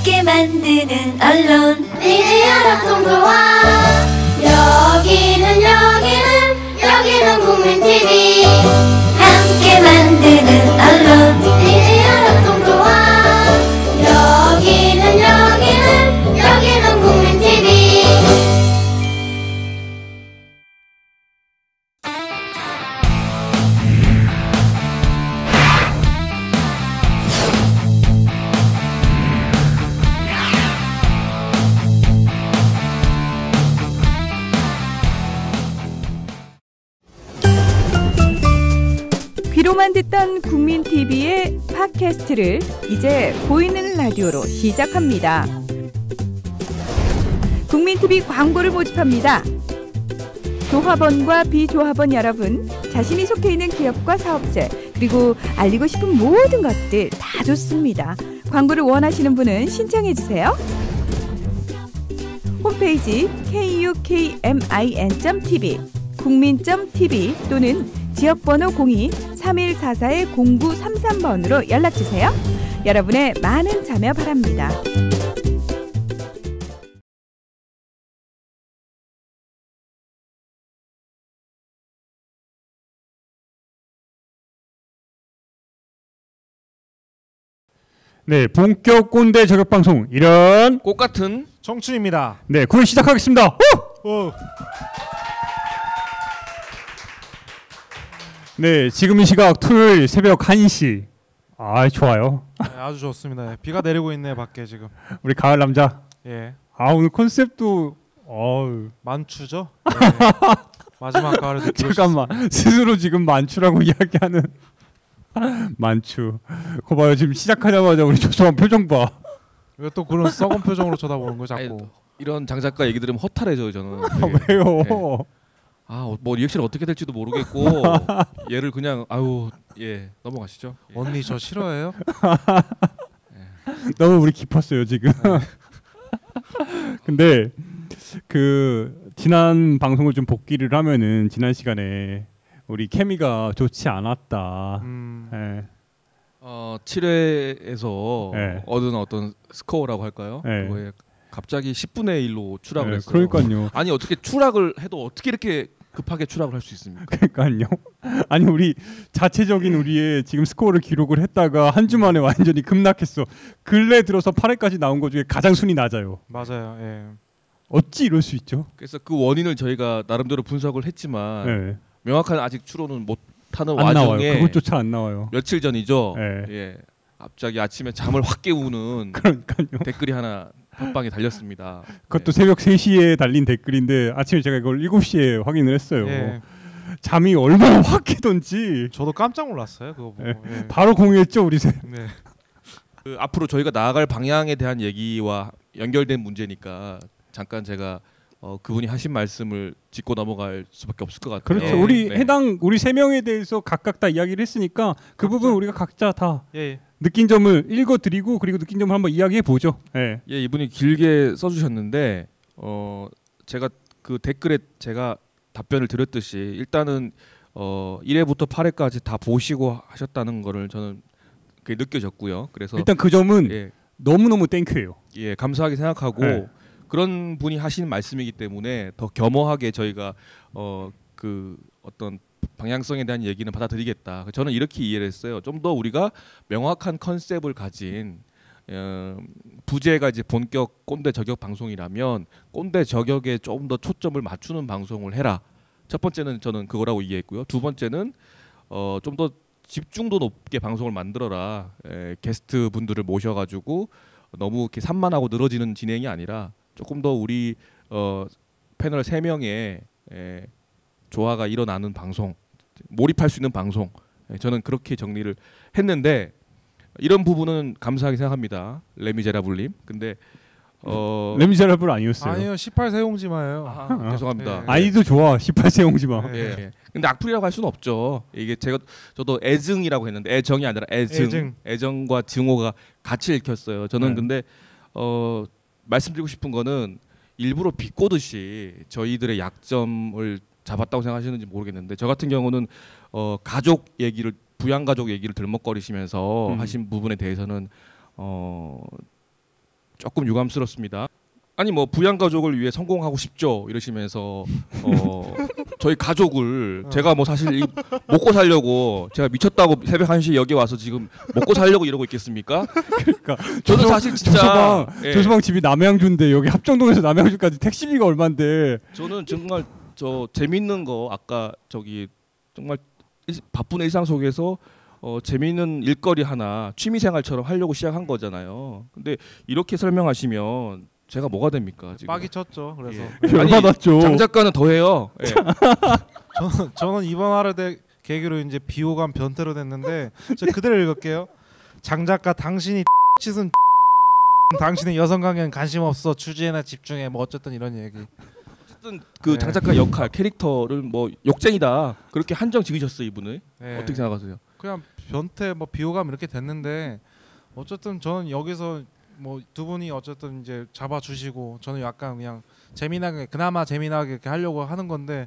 함께 만드는 언론 미디어 협동조합. 여기는 국민TV. 함께 만드는 언론 미디어 협동조합. 여기는 국민TV. 귀로만 듣던 국민TV의 팟캐스트를 이제 보이는 라디오로 시작합니다. 국민TV 광고를 모집합니다. 조합원과 비조합원 여러분, 자신이 속해 있는 기업과 사업체, 그리고 알리고 싶은 모든 것들 다 좋습니다. 광고를 원하시는 분은 신청해주세요. 홈페이지 kukmin.tv, 국민.tv 또는 지역번호 02-3144-0933번으로 연락주세요. 여러분의 많은 참여 바랍니다. 네, 본격 꼰대 저격 방송 이런 꽃 같은 청춘입니다. 네, 9회 시작하겠습니다. 오! 네, 지금 이 시각 토요일 새벽 1시. 아, 좋아요. 네, 아주 좋습니다. 비가 내리고 있네 밖에 지금. 우리 가을 남자. 예, 아, 오늘 컨셉도 어우. 만추죠. 네. 마지막 가을에 듣고 잠깐만. 스스로 지금 만추라고 이야기하는 만추. 거 봐요. 지금 시작하자마자 우리 조소한 표정 봐. 왜 또 그런 썩은 표정으로 쳐다보는 거 자꾸. 아니, 이런 장작가 얘기 들으면 허탈해져요 저는. 왜요? 네. 뭐 리액션 어떻게 될지도 모르겠고 얘를 그냥 넘어가시죠. 언니 저 싫어해요? 너무 우리 깊었어요 지금. 근데 그 지난 방송을 좀 복기를 하면은 지난 시간에 우리 케미가 좋지 않았다. 네. 7회에서 네. 얻은 어떤 스코어라고 할까요? 네. 그거에 갑자기 10분의 1로 추락을 네, 했어요. 그러니까요. 아니 어떻게 추락을 해도 어떻게 이렇게 급하게 추락을 할 수 있습니까? 그러니까요. 아니 우리 자체적인 우리의 지금 스코어를 기록을 했다가 한 주 만에 완전히 급락했어. 근래 들어서 8회까지 나온 것 중에 가장 순위 낮아요. 맞아요. 예. 어찌 이럴 수 있죠? 그래서 그 원인을 저희가 나름대로 분석을 했지만 네. 명확한 아직 추론은 못하는 안 나와요. 와중에 그것조차 안 나와요. 며칠 전이죠. 네. 예, 갑자기 아침에 잠을 확 깨우는 그러니까요. 댓글이 하나 팟빵에 달렸습니다. 그것도 새벽 3시에 달린 댓글인데 아침에 제가 이걸 7시에 확인을 했어요. 예. 잠이 얼마나 확 깨던지 저도 깜짝 놀랐어요. 그거 보고. 예. 예. 바로 공유했죠 우리 셋. 네. 그 앞으로 저희가 나아갈 방향에 대한 얘기와 연결된 문제니까 잠깐 제가 그분이 하신 말씀을 짚고 넘어갈 수밖에 없을 것 같아요. 그렇죠. 네. 우리 네. 해당 우리 3명에 대해서 각각 다 이야기를 했으니까 그 부분 우리가 각자 다 예. 느낀 점을 읽어드리고 그리고 느낀 점을 한번 이야기해 보죠. 예. 예, 이분이 길게 써주셨는데 제가 그 댓글에 제가 답변을 드렸듯이 일단은 1회부터 8회까지 다 보시고 하셨다는 거를 저는 그게 느껴졌고요. 그래서 일단 그 점은 예, 너무너무 땡큐예요. 예, 감사하게 생각하고 네. 그런 분이 하시는 말씀이기 때문에 더 겸허하게 저희가 그 어떤 방향성에 대한 얘기는 받아들이겠다. 저는 이렇게 이해를 했어요. 좀 더 우리가 명확한 컨셉을 가진 부제가 이제 본격 꼰대 저격 방송이라면 꼰대 저격에 좀 더 초점을 맞추는 방송을 해라. 첫 번째는 저는 그거라고 이해했고요. 두 번째는 좀 더 집중도 높게 방송을 만들어라. 게스트 분들을 모셔가지고 너무 이렇게 산만하고 늘어지는 진행이 아니라 조금 더 우리 패널 3명의 조화가 일어나는 방송, 몰입할 수 있는 방송. 저는 그렇게 정리를 했는데 이런 부분은 감사하게 생각합니다. 레미제라블님. 근데 레미제라블 아니었어요. 아니요. 18세 홍지마예요. 죄송합니다. 네. 아이도 좋아. 18세 홍지마. 네. 예. 근데 악플이라고 할 수는 없죠. 이게 저도 애증이라고 했는데 애정이 아니라 애정과 증오가 같이 읽혔어요. 저는 네. 근데 말씀드리고 싶은 거는 일부러 비꼬듯이 저희들의 약점을 잡았다고 생각하시는지 모르겠는데 저 같은 경우는 가족 얘기를 부양가족 얘기를 들먹거리시면서 하신 부분에 대해서는 조금 유감스럽습니다. 아니 뭐 부양 가족을 위해 성공하고 싶죠 이러시면서 저희 가족을 제가 뭐 사실 먹고 살려고 제가 미쳤다고 새벽 1시에 여기 와서 지금 먹고 살려고 이러고 있겠습니까? 그러니까 저는 사실 진짜 조소방 집이 남양주인데 여기 합정동에서 남양주까지 택시비가 얼만데. 저는 정말 저 재밌는 거 아까 저기 정말 바쁜 일상 속에서 재미있는 일거리 하나 취미생활처럼 하려고 시작한 거잖아요. 근데 이렇게 설명하시면 제가 뭐가 됩니까 지금? 빡이 쳤죠. 그래서 얼마 받죠? 장 작가는 더해요. 예. 저는 이번 화를 계기로 이제 비호감 변태로 됐는데 저 그대로 읽을게요. 장 작가 당신이 치순 당신의 여성 강연 관심 없어 주제나 집중해 뭐 어쨌든 이런 얘기. 어쨌든 그 장 작가 역할 캐릭터를 뭐 욕쟁이다 그렇게 한정 지으셨어요 이분을. 네. 어떻게 생각하세요? 그냥 변태 뭐 비호감 이렇게 됐는데 어쨌든 저는 여기서 뭐 두 분이 어쨌든 이제 잡아주시고 저는 약간 그냥 재미나게 그나마 재미나게 이렇게 하려고 하는 건데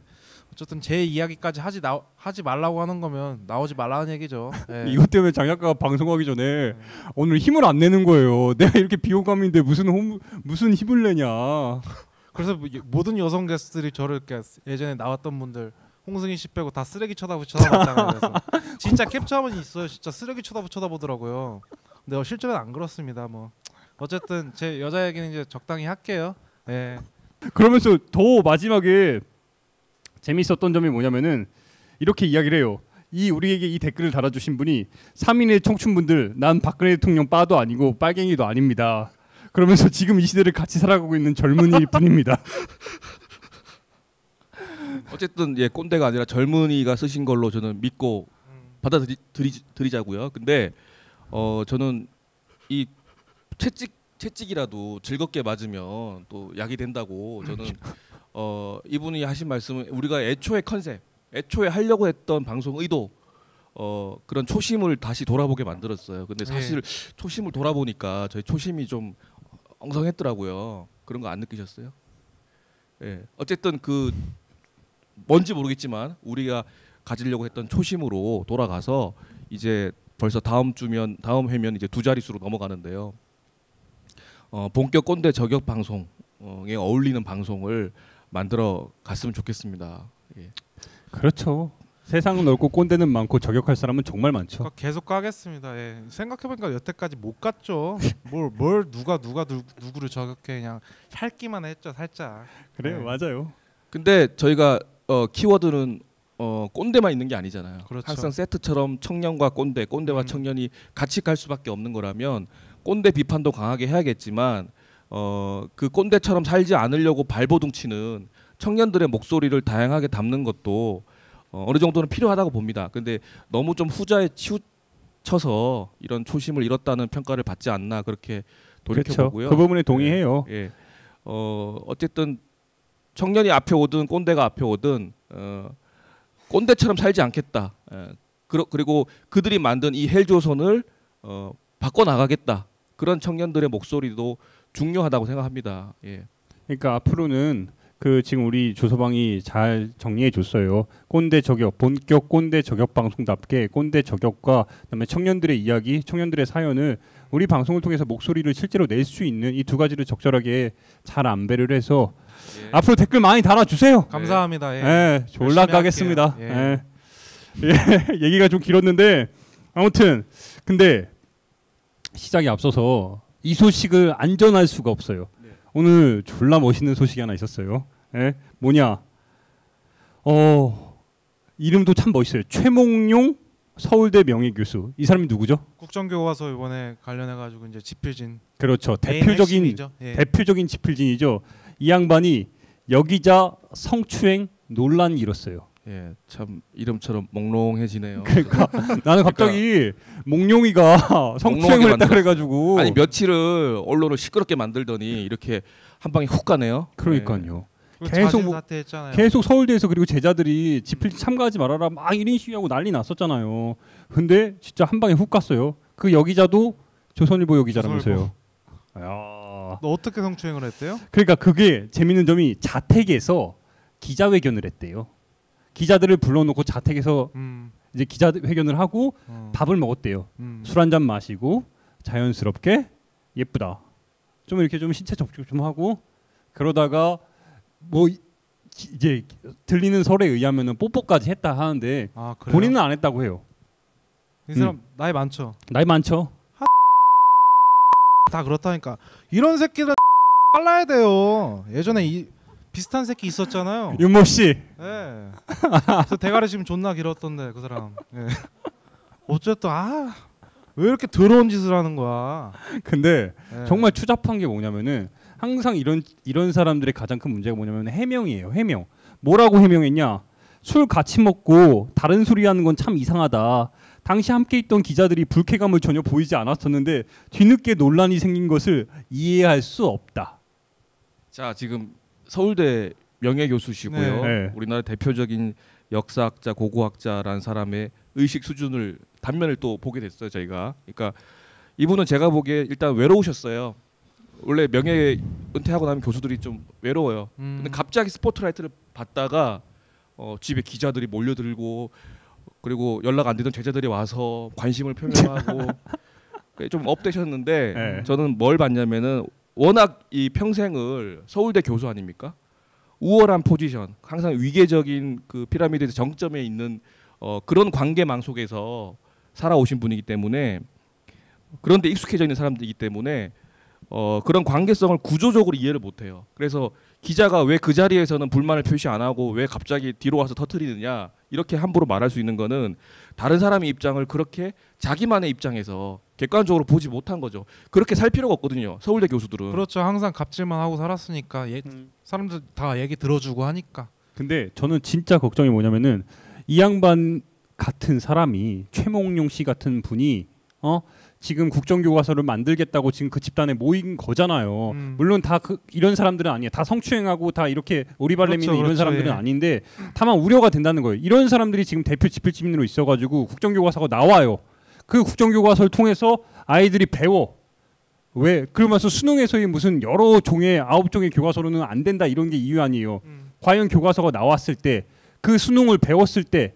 어쨌든 제 이야기까지 하지 말라고 하는 거면 나오지 말라는 얘기죠. 예. 이것 때문에 장 작가가 방송하기 전에 오늘 힘을 안 내는 거예요. 내가 이렇게 비호감인데 무슨 힘을 내냐. 그래서 모든 여성 게스트들이 저를 이렇게 예전에 나왔던 분들 홍승희 씨 빼고 다 쓰레기 쳐다봤잖아요. 그래서 진짜 캡처하면 있어요. 진짜 쓰레기 쳐다보더라고요. 근데 실제로는 안 그렇습니다. 뭐 어쨌든 제 여자 얘기는 이제 적당히 할게요. 예. 그러면서 더 마지막에 재밌었던 점이 뭐냐면은 이렇게 이야기를 해요. 우리에게 이 댓글을 달아주신 분이 3인의 청춘분들 난 박근혜 대통령 빠도 아니고 빨갱이도 아닙니다. 그러면서 지금 이 시대를 같이 살아가고 있는 젊은이일 뿐입니다. 어쨌든 예 꼰대가 아니라 젊은이가 쓰신 걸로 저는 믿고 받아들이자고요. 근데 저는 이 채찍이라도 즐겁게 맞으면 또 약이 된다고 저는 이분이 하신 말씀은 우리가 애초에 컨셉, 애초에 하려고 했던 방송 의도 그런 초심을 다시 돌아보게 만들었어요. 근데 사실 초심을 돌아보니까 저희 초심이 좀 엉성했더라고요. 그런 거 안 느끼셨어요? 예. 어쨌든 그 뭔지 모르겠지만 우리가 가지려고 했던 초심으로 돌아가서 이제 벌써 다음 회면 이제 2자릿수로 넘어가는데요. 본격 꼰대 저격 방송에 어울리는 방송을 만들어 갔으면 좋겠습니다. 예. 그렇죠. 세상은 넓고 꼰대는 많고 저격할 사람은 정말 많죠. 계속 가겠습니다. 예. 생각해보니까 여태까지 못 갔죠. 뭘 누가 누구를 저격해 그냥 핥기만 했죠 살짝. 그래요, 맞아요. 근데 저희가 키워드는 꼰대만 있는 게 아니잖아요. 그렇죠. 항상 세트처럼 청년과 꼰대와 청년이 같이 갈 수밖에 없는 거라면 꼰대 비판도 강하게 해야겠지만 그 꼰대처럼 살지 않으려고 발버둥치는 청년들의 목소리를 다양하게 담는 것도 어느 정도는 필요하다고 봅니다. 근데 너무 좀 후자에 치우쳐서 이런 초심을 잃었다는 평가를 받지 않나 그렇게 돌이켜보고요. 그렇죠. 그 부분에 동의해요. 예. 어쨌든 청년이 앞에 오든 꼰대가 앞에 오든 꼰대처럼 살지 않겠다. 그리고 그들이 만든 이 헬조선을 바꿔나가겠다. 그런 청년들의 목소리도 중요하다고 생각합니다. 예. 그러니까 앞으로는 지금 우리 조서방이 잘 정리해 줬어요. 꼰대 저격, 본격 꼰대 저격 방송답게 꼰대 저격과 그다음에 청년들의 이야기, 청년들의 사연을 우리 방송을 통해서 목소리를 실제로 낼 수 있는 이 두 가지를 적절하게 잘 안배를 해서 앞으로 댓글 많이 달아주세요. 감사합니다. 예. 예, 졸라 까겠습니다. 예. 예, 얘기가 좀 길었는데 아무튼 근데 시작에 앞서서 이 소식을 안 전할 수가 없어요. 오늘 졸라 멋있는 소식이 하나 있었어요. 예? 뭐냐? 이름도 참 멋있어요. 최몽룡 서울대 명예교수. 이 사람이 누구죠? 국정교과서 이번에 관련해가지고 이제 지필진. 그렇죠. 핵심이죠. 대표적인 지필진이죠. 이 양반이 여기자 성추행 논란이 일었어요. 예, 참 이름처럼 몽롱해지네요. 그러니까 나는 갑자기 몽룡이가 성추행을 했다 그래가지고 아니 며칠을 언론을 시끄럽게 만들더니 이렇게 한 방에 훅 가네요. 그러니까요. 계속 서울대에서 그리고 제자들이 지필 참가하지 말아라 막 1인 시위하고 난리 났었잖아요. 근데 진짜 한 방에 훅 갔어요. 그 여기자도 조선일보 여기자라면서요. 너 어떻게 성추행을 했대요? 그러니까 그게 재밌는 점이 자택에서 기자회견을 했대요. 기자들을 불러놓고 자택에서 이제 기자회견을 하고 밥을 먹었대요. 술 한 잔 마시고 자연스럽게 예쁘다. 좀 이렇게 좀 신체 접촉 좀 하고 그러다가 뭐 이제 들리는 설에 의하면은 뽀뽀까지 했다 하는데 아 그래요? 본인은 안 했다고 해요. 이 사람 나이 많죠. 나이 많죠. 다 그렇다니까. 이런 새끼들 잘라야 돼요. 예전에 이 비슷한 새끼 있었잖아요. 윤모 씨. 예. 그 대가리 지금 존나 길었던데 그 사람. 예. 어쨌든 왜 이렇게 더러운 짓을 하는 거야. 근데 예. 정말 추잡한 게 뭐냐면은 항상 이런 사람들의 가장 큰 문제가 뭐냐면 해명이에요. 해명. 뭐라고 해명했냐? 술 같이 먹고 다른 소리 하는 건 참 이상하다. 당시 함께 있던 기자들이 불쾌감을 전혀 보이지 않았었는데 뒤늦게 논란이 생긴 것을 이해할 수 없다. 자, 지금 서울대 명예교수시고요. 네. 우리나라 대표적인 역사학자, 고고학자라는 사람의 의식 수준을 단면을 또 보게 됐어요, 저희가. 그러니까 이분은 제가 보기에 일단 외로우셨어요. 원래 명예 은퇴하고 나면 교수들이 좀 외로워요. 근데 갑자기 스포트라이트를 받다가 집에 기자들이 몰려들고 그리고 연락 안 되던 제자들이 와서 관심을 표명하고 좀 업되셨는데 네. 저는 뭘 봤냐면은 워낙 이 평생을 서울대 교수 아닙니까? 우월한 포지션, 항상 위계적인 그 피라미드의 정점에 있는 그런 관계망 속에서 살아오신 분이기 때문에 그런데 익숙해져 있는 사람들이기 때문에 그런 관계성을 구조적으로 이해를 못해요. 그래서 기자가 왜 그 자리에서는 불만을 표시 안 하고 왜 갑자기 뒤로 와서 터뜨리느냐 이렇게 함부로 말할 수 있는 거는 다른 사람의 입장을 그렇게 자기만의 입장에서 객관적으로 보지 못한 거죠. 그렇게 살 필요가 없거든요. 서울대 교수들은. 그렇죠. 항상 갑질만 하고 살았으니까 사람들 다 얘기 들어주고 하니까. 근데 저는 진짜 걱정이 뭐냐면은 이 양반 같은 사람이 최몽룡 씨 같은 분이 지금 국정교과서를 만들겠다고 지금 그 집단에 모인 거잖아요. 물론 다 이런 사람들은 아니에요. 다 성추행하고 다 이렇게 오리발레미는 그렇죠, 이런 그렇죠, 사람들은 예. 아닌데 다만 우려가 된다는 거예요. 이런 사람들이 지금 대표 지필진으로 있어가지고 국정교과서가 나와요. 그 국정교과서를 통해서 아이들이 배워. 왜? 그러면서 수능에서의 무슨 여러 종의 9종의 교과서로는 안 된다 이런 게 이유 아니에요. 과연 교과서가 나왔을 때 그 수능을 배웠을 때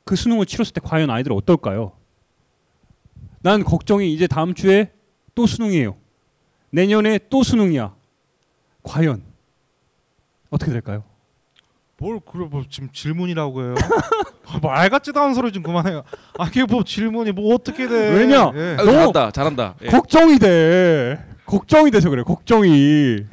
그 수능을 치렀을 때 과연 아이들 어떨까요? 난 걱정이 이제 다음 주에 또 수능이에요. 내년에 또 수능이야. 과연 어떻게 될까요? 뭘 그래 뭐 지금 질문이라고 해요? 말 같지도 않은 소리 좀 그만해요. 그게 뭐 질문이 뭐 어떻게 돼? 왜냐? 예. 아유, 잘한다. 예. 걱정이 돼. 걱정이 돼서 그래. 걱정이.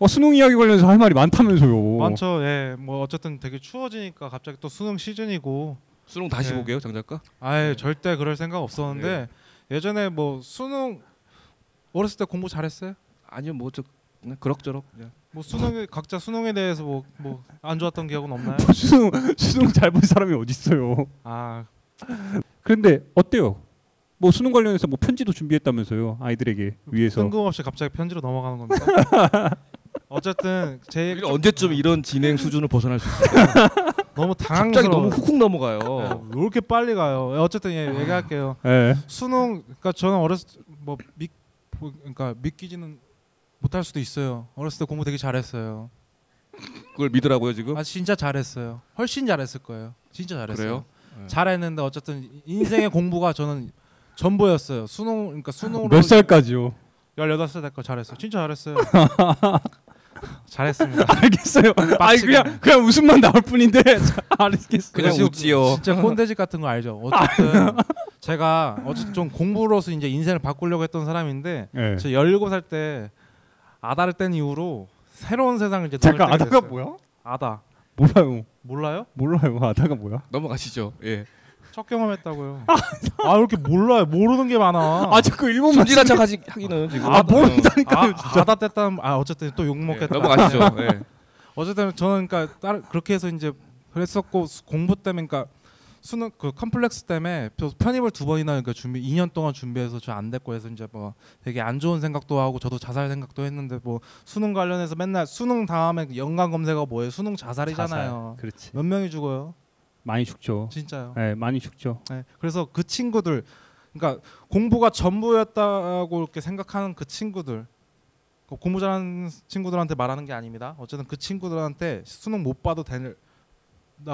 수능 이야기 관련해서 할 말이 많다면서요. 많죠. 예. 뭐 어쨌든 되게 추워지니까 갑자기 또 수능 시즌이고. 수능 다시 예. 보게요, 장 작가? 절대 그럴 생각 없었는데 예전에 뭐 수능 어렸을 때 공부 잘했어요? 아니요, 뭐 저 그냥 그럭저럭 그냥. 뭐 수능에 각자 수능에 대해서 뭐 안 좋았던 기억은 없나요? 수능 잘 본 사람이 어디 있어요? 그런데 어때요? 뭐 수능 관련해서 뭐 편지도 준비했다면서요, 아이들에게 위해서. 뜬금없이 갑자기 편지로 넘어가는 겁니다. 어쨌든 제 얘기 언제쯤 이런 진행 수준을 벗어날 수 있어요? 너무 당황스러워. 갑자기 너무 훅훅 넘어가요. 왜 이렇게 빨리 가요? 어쨌든 얘기할게요. 예. 수능 그러니까 저는 어렸을 때 그러니까 믿기지는 못할 수도 있어요. 어렸을 때 공부 되게 잘했어요. 그걸 믿으라고요 지금? 진짜 잘했어요. 훨씬 잘했을 거예요. 진짜 잘했어요. 그래요? 잘했는데 어쨌든 인생의 공부가 저는 전부였어요. 그러니까 수능으로 몇 살까지요? 18살 때까지 잘했어요. 진짜 잘했어요. 잘했습니다. 알겠어요. 아니 그냥 웃음만 나올 뿐인데 알겠어요. 그냥 웃지요. 진짜 꼰대짓 같은 거 알죠. 어쨌든 제가 좀 공부로서 이제 인생을 바꾸려고 했던 사람인데 네. 저 17살 때 아다를 뗀 이후로 새로운 세상을 이제 잠깐 눈을 뜨게 아다가 됐어요. 뭐야? 아다 몰라요. 몰라요? 아다가 뭐야? 넘어가시죠. 예. 첫 경험했다고요. 왜 이렇게 몰라요? 모르는 게 많아. 자꾸 일본만 순진한 척 하기는 지금. 모른다니까요. 진짜. 아다 뗐다는 어쨌든 또 욕 먹겠다. 넘어가시죠. 예. 어쨌든 저는 그러니까 그렇게 해서 이제 그랬었고 공부 때문에 그러니까 수능 그 컴플렉스 때문에 편입을 2번이나 그러니까 2년 동안 준비해서 저 안 됐고 해서 이제 뭐 되게 안 좋은 생각도 하고 저도 자살 생각도 했는데 뭐 수능 관련해서 맨날 수능 다음에 연관 검색어 뭐예요? 수능 자살이잖아요. 그렇지. 몇 명이 죽어요? 많이 죽죠. 진짜요. 네, 많이 죽죠. 네. 그래서 그 친구들 그러니까 공부가 전부였다고 이렇게 생각하는 그 친구들 공부 잘하는 친구들한테 말하는 게 아닙니다. 어쨌든 그 친구들한테 수능 못 봐도 되라고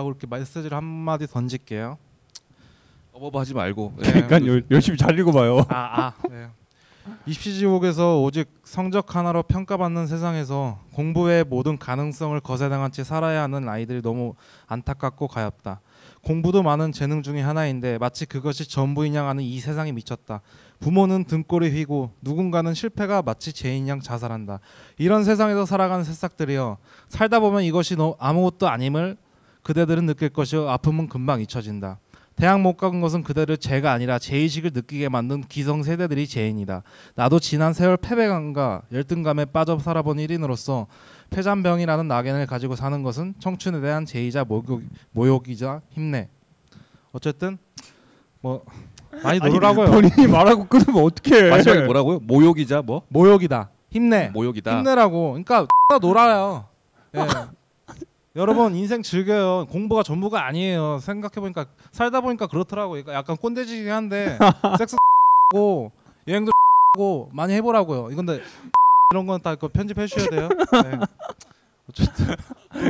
이렇게 메시지를 한마디 던질게요. 어버버하지 말고. 네. 그러니까 열심히 잘 읽어봐요. 네. 입시지옥에서 오직 성적 하나로 평가받는 세상에서 공부의 모든 가능성을 거세당한 채 살아야 하는 아이들이 너무 안타깝고 가엾다. 공부도 많은 재능 중에 하나인데 마치 그것이 전부인 양 하는 이 세상에 미쳤다. 부모는 등골이 휘고 누군가는 실패가 마치 죄인 양 자살한다. 이런 세상에서 살아가는 새싹들이여, 살다 보면 이것이 아무것도 아님을 그대들은 느낄 것이요 아픔은 금방 잊혀진다. 대학 못 간 것은 그대를 죄가 아니라 죄의식을 느끼게 만든 기성세대들이 죄인이다. 나도 지난 세월 패배감과 열등감에 빠져 살아본 1인으로서 폐잔병이라는 낙인을 가지고 사는 것은 청춘에 대한 죄이자 모욕이자 힘내. 어쨌든 뭐 많이 놀으라고요. 본인이 말하고 끊으면 어떡해. 마지막에 뭐라고요? 모욕이자 뭐? 모욕이다. 힘내. 모욕이다. 힘내라고. 그러니까 놀아요. 예. 여러분 인생 즐겨요. 공부가 전부가 아니에요. 생각해보니까 살다 보니까 그렇더라고요. 그러니까 약간 꼰대지긴 한데 섹스 하고 여행도 하고 많이 해보라고요. 이건데 이런 건 다 편집해 주셔야 돼요. 네. 어쨌든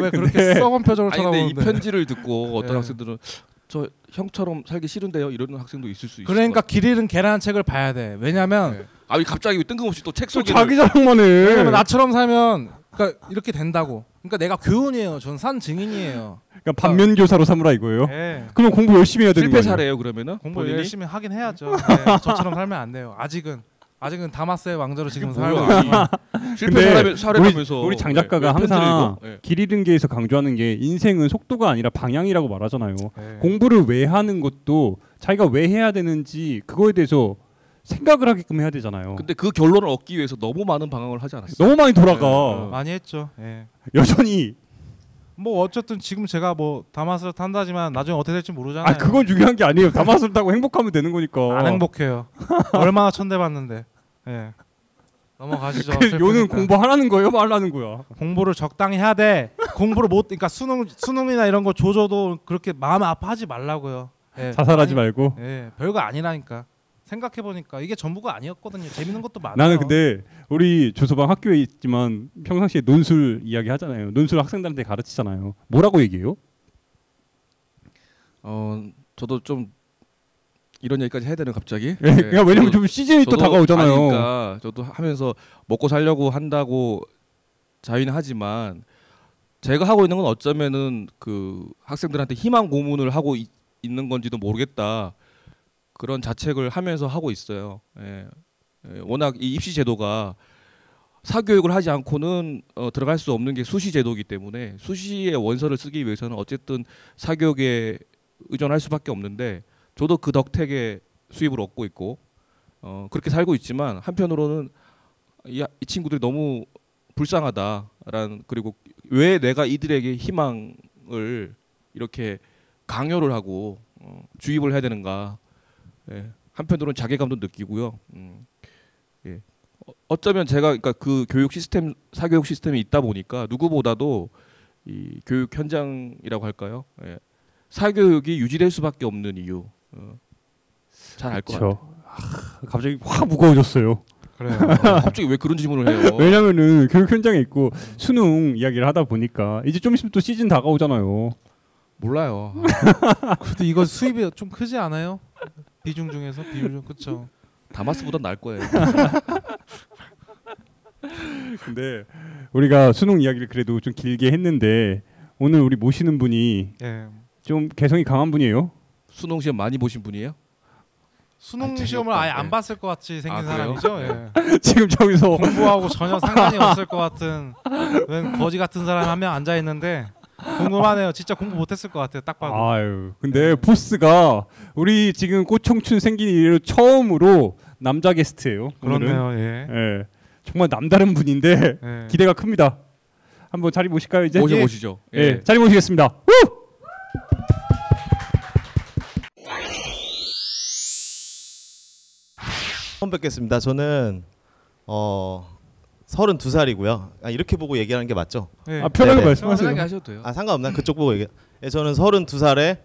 왜 그렇게 썩은 표정을 아니 근데 이 쳐다보는데. 편지를 듣고 어떤 네. 학생들은 저 형처럼 살기 싫은데요 이러는 학생도 있을 수 있어요. 그러니까 길 잃은 계란 책을 봐야 돼. 왜냐면 네. 아 갑자기 뜬금없이 또 책 또 소개를 자기 자랑만 해. 왜냐면 나처럼 살면 그러니까 이렇게 된다고. 그러니까 내가 교훈이에요. 전 산 증인이에요. 그러니까 반면 교사로 삼으라 이거예요. 네. 그러면 공부 열심히 해야 되는 실패 거예요. 사례예요 그러면은 공부 본인이? 열심히 하긴 해야죠. 네, 저처럼 살면 안 돼요. 아직은 다마스의 왕자로 지금 살고 뭐야, 있어요. 아니, 실패 근데 사례라면서 우리 장 작가가 왜 항상 편지를 읽어? 길 잃은 게에서 강조하는 게 인생은 속도가 아니라 방향이라고 말하잖아요. 네. 공부를 왜 하는 것도 자기가 왜 해야 되는지 그거에 대해서 생각을 하게끔 해야 되잖아요. 근데 그 결론을 얻기 위해서 너무 많은 방황을 하지 않았어요? 너무 많이 돌아가. 네. 많이 했죠. 예. 여전히 뭐 어쨌든 지금 제가 뭐 다마스를 탄다지만 나중에 어떻게 될지 모르잖아요. 그건 중요한 게 아니에요. 다마스를 타고 행복하면 되는 거니까. 안 행복해요. 얼마나 천대받는데. 예. 넘어가시죠. 그래서 요는 슬프니까. 공부하라는 거예요, 말라는 거야. 공부를 적당히 해야 돼. 공부를 못 그러니까 수능이나 이런 거 조져도 그렇게 마음 아파하지 말라고요. 예. 자살하지 말고. 예. 별거 아니라니까. 생각해 보니까 이게 전부가 아니었거든요. 재밌는 것도 많아요. 나는 근데 우리 조서방 학교에 있지만 평상시에 논술 이야기 하잖아요. 논술 학생들한테 가르치잖아요. 뭐라고 얘기해요? 저도 좀 이런 얘기까지 해야 되는 갑자기? 예, 그러니까 왜냐면 좀 시즌이 또 저도 다가오잖아요. 아니까 저도 하면서 먹고 살려고 한다고 자위는 하지만 제가 하고 있는 건 어쩌면은 그 학생들한테 희망 고문을 하고 있는 건지도 모르겠다. 그런 자책을 하면서 하고 있어요. 예. 워낙 이 입시 제도가 사교육을 하지 않고는 들어갈 수 없는 게 수시 제도이기 때문에 수시의 원서를 쓰기 위해서는 어쨌든 사교육에 의존할 수밖에 없는데 저도 그 덕택에 수입을 얻고 있고 그렇게 살고 있지만 한편으로는 이 친구들이 너무 불쌍하다라는 그리고 왜 내가 이들에게 희망을 이렇게 강요를 하고 주입을 해야 되는가. 예. 한편으로는 자괴감도 느끼고요. 예. 어쩌면 제가 그러니까 그 교육 시스템 사교육 시스템이 있다 보니까 누구보다도 이 교육 현장이라고 할까요? 예. 사교육이 유지될 수밖에 없는 이유 잘 알 것 같아요. 갑자기 확 무거워졌어요. 그래요. 갑자기 왜 그런 질문을 해요? 왜냐면은 교육 현장에 있고 수능 이야기를 하다 보니까 이제 좀 있으면 또 시즌 다가오잖아요. 몰라요. 근데 이거 수입이 좀 크지 않아요? 비중 중에서 비율 좀 그쵸? 다마스보다 나을 거예요. 근데 우리가 수능 이야기를 그래도 좀 길게 했는데 오늘 우리 모시는 분이 예. 좀 개성이 강한 분이에요. 수능 시험 많이 보신 분이에요? 수능 재미없다. 시험을 아예 안 네. 봤을 것 같이 생긴 그래요? 사람이죠. 예. 지금 저기서 공부하고 전혀 상관이 없을 것 같은 웬 거지 같은 사람 한 명 앉아 있는데 궁금하네요. 진짜 공부 못했을 것 같아요. 딱 봐도. 아유 근데 보스가 우리 지금 꽃청춘 생긴 이래로 처음으로 남자 게스트예요. 오늘은. 그렇네요. 예. 예. 정말 남다른 분인데 예. 기대가 큽니다. 한번 자리 모실까요 이제? 모셔보시죠. 예, 자리 모시겠습니다. 우! 처음 뵙겠습니다. 저는 32살이고요. 이렇게 보고 얘기하는 게 맞죠? 예. 아, 편하게 네네. 말씀하세요. 편하게 하셔도 돼요. 상관없나? 그쪽 보고 얘기. 예, 저는 32살에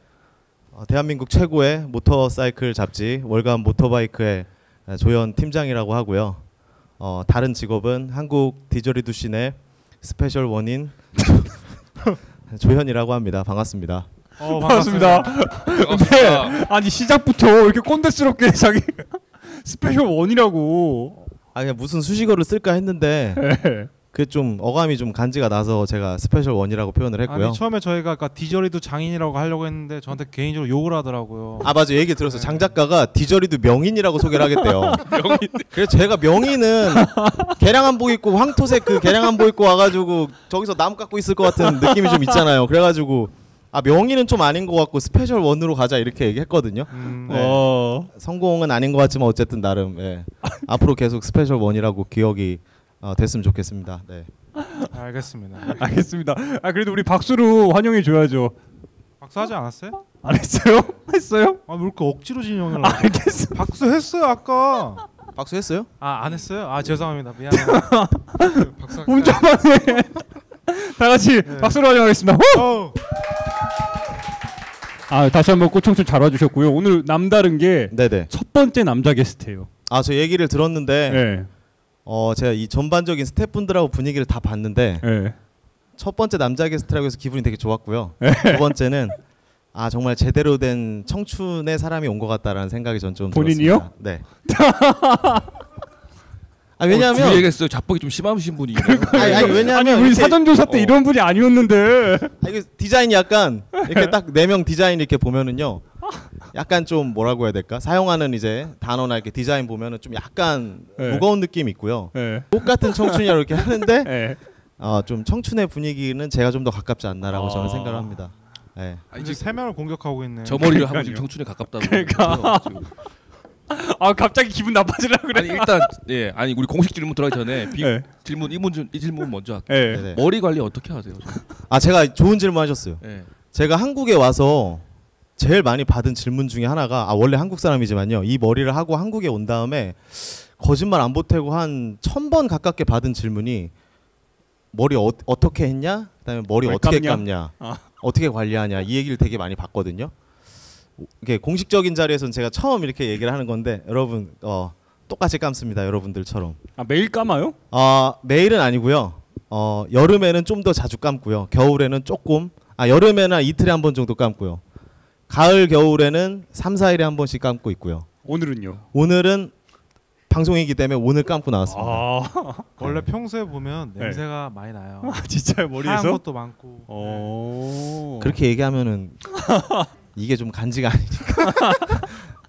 대한민국 최고의 모터사이클 잡지 월간 모터바이크의 조현 팀장이라고 하고요. 다른 직업은 한국 디저리두 씬의 스페셜 원인 조현이라고 합니다. 반갑습니다. 반갑습니다. 반갑습니다. 아니 시작부터 이렇게 꼰대스럽게 자기 스페셜 원이라고. 아 그냥 무슨 수식어를 쓸까 했는데 네. 그 좀 어감이 좀 간지가 나서 제가 스페셜 원이라고 표현을 했고요. 아니 처음에 저희가 아까 디저리도 장인이라고 하려고 했는데 저한테 개인적으로 욕을 하더라고요. 아 맞아 얘기 들었어. 장 작가가 디저리도 명인이라고 소개를 하겠대요. 명인. 그래서 제가 명인은 개량 한복 입고 황토색 그 개량 한복 입고 와가지고 저기서 나무 깎고 있을 것 같은 느낌이 좀 있잖아요. 그래가지고 아 명인은 좀 아닌 것 같고 스페셜 원으로 가자 이렇게 얘기했거든요. 네. 성공은 아닌 것 같지만 어쨌든 나름 예. 앞으로 계속 스페셜 원이라고 기억이 됐으면 좋겠습니다. 네. 알겠습니다. 알겠습니다. 아 그래도 우리 박수로 환영해 줘야죠. 박수하지 않았어요? 안 했어요? 했어요? 아 왜 이렇게 억지로 진영을 알겠어. 박수했어요 아까. 박수했어요? 아 안 했어요? 아 죄송합니다. 미안해요. 박수. 혼자만해. 다 같이 네. 박수로 환영하겠습니다. 아 다시 한번 꽃청춘 잘 와주셨고요. 오늘 남다른 게 네네. 첫 번째 남자 게스트예요. 아 저 얘기를 들었는데 네. 제가 이 전반적인 스태프분들하고 분위기를 다 봤는데 네. 첫 번째 남자 게스트라고 해서 기분이 되게 좋았고요. 두 번째는 아 정말 제대로 된 청춘의 사람이 온 것 같다라는 생각이 전 좀 본인이요? 들었습니다. 네. 아 왜냐하면 얘기했어요. 자뻑이 좀 심하신 분이에요. 아니 왜냐하면 우리 이렇게- 사전조사 때 이런 분이 아니었는데. 이게 디자인이 약간 이렇게 딱 4명 디자인 이렇게 보면은요. 약간 좀 뭐라고 해야 될까? 사용하는 이제 단어나 이렇게 디자인 보면은 좀 약간 네. 무거운 느낌이 있고요. 네. 똑같은 청춘이라고 이렇게 하는데 네. 좀 청춘의 분위기는 제가 좀 더 가깝지 않나라고 저는 생각을 합니다. 네. 이제 세 명을 공격하고 있네. 저 머리를 하고 지금 청춘에 가깝다고. 그러니까. 지금. 아 갑자기 기분 나빠지려고 그래. 아니 일단 예 아니 우리 공식 질문 들어가기 전에 네. 질문 이 질문 먼저 할게요. 네. 네네. 머리 관리 어떻게 하세요? 제가 좋은 질문 하셨어요. 예. 제가 한국에 와서 제일 많이 받은 질문 중에 하나가 원래 한국 사람이지만요. 이 머리를 하고 한국에 온 다음에 거짓말 안 보태고 한 1000번 가깝게 받은 질문이 머리 어떻게 했냐? 그다음에 머리 왜 어떻게 감냐? 감냐? 아. 어떻게 관리하냐? 이 얘기를 되게 많이 받거든요. 이게 공식적인 자리에서는 제가 처음 이렇게 얘기를 하는 건데 여러분 똑같이 감습니다. 여러분들처럼. 아 매일 감아요? 매일은 아니고요. 여름에는 좀 더 자주 감고요. 겨울에는 조금 여름에는 한 이틀에 한 번 정도 감고요. 가을 겨울에는 3, 4일에 한 번씩 감고 있고요. 오늘은요? 오늘은 방송이기 때문에 오늘 감고 나왔습니다. 원래 평소에 보면 네. 냄새가 많이 나요. 진짜요? 하얀 머리에서? 것도 많고. 그렇게 얘기하면은 이게 좀 간지가 아니니까.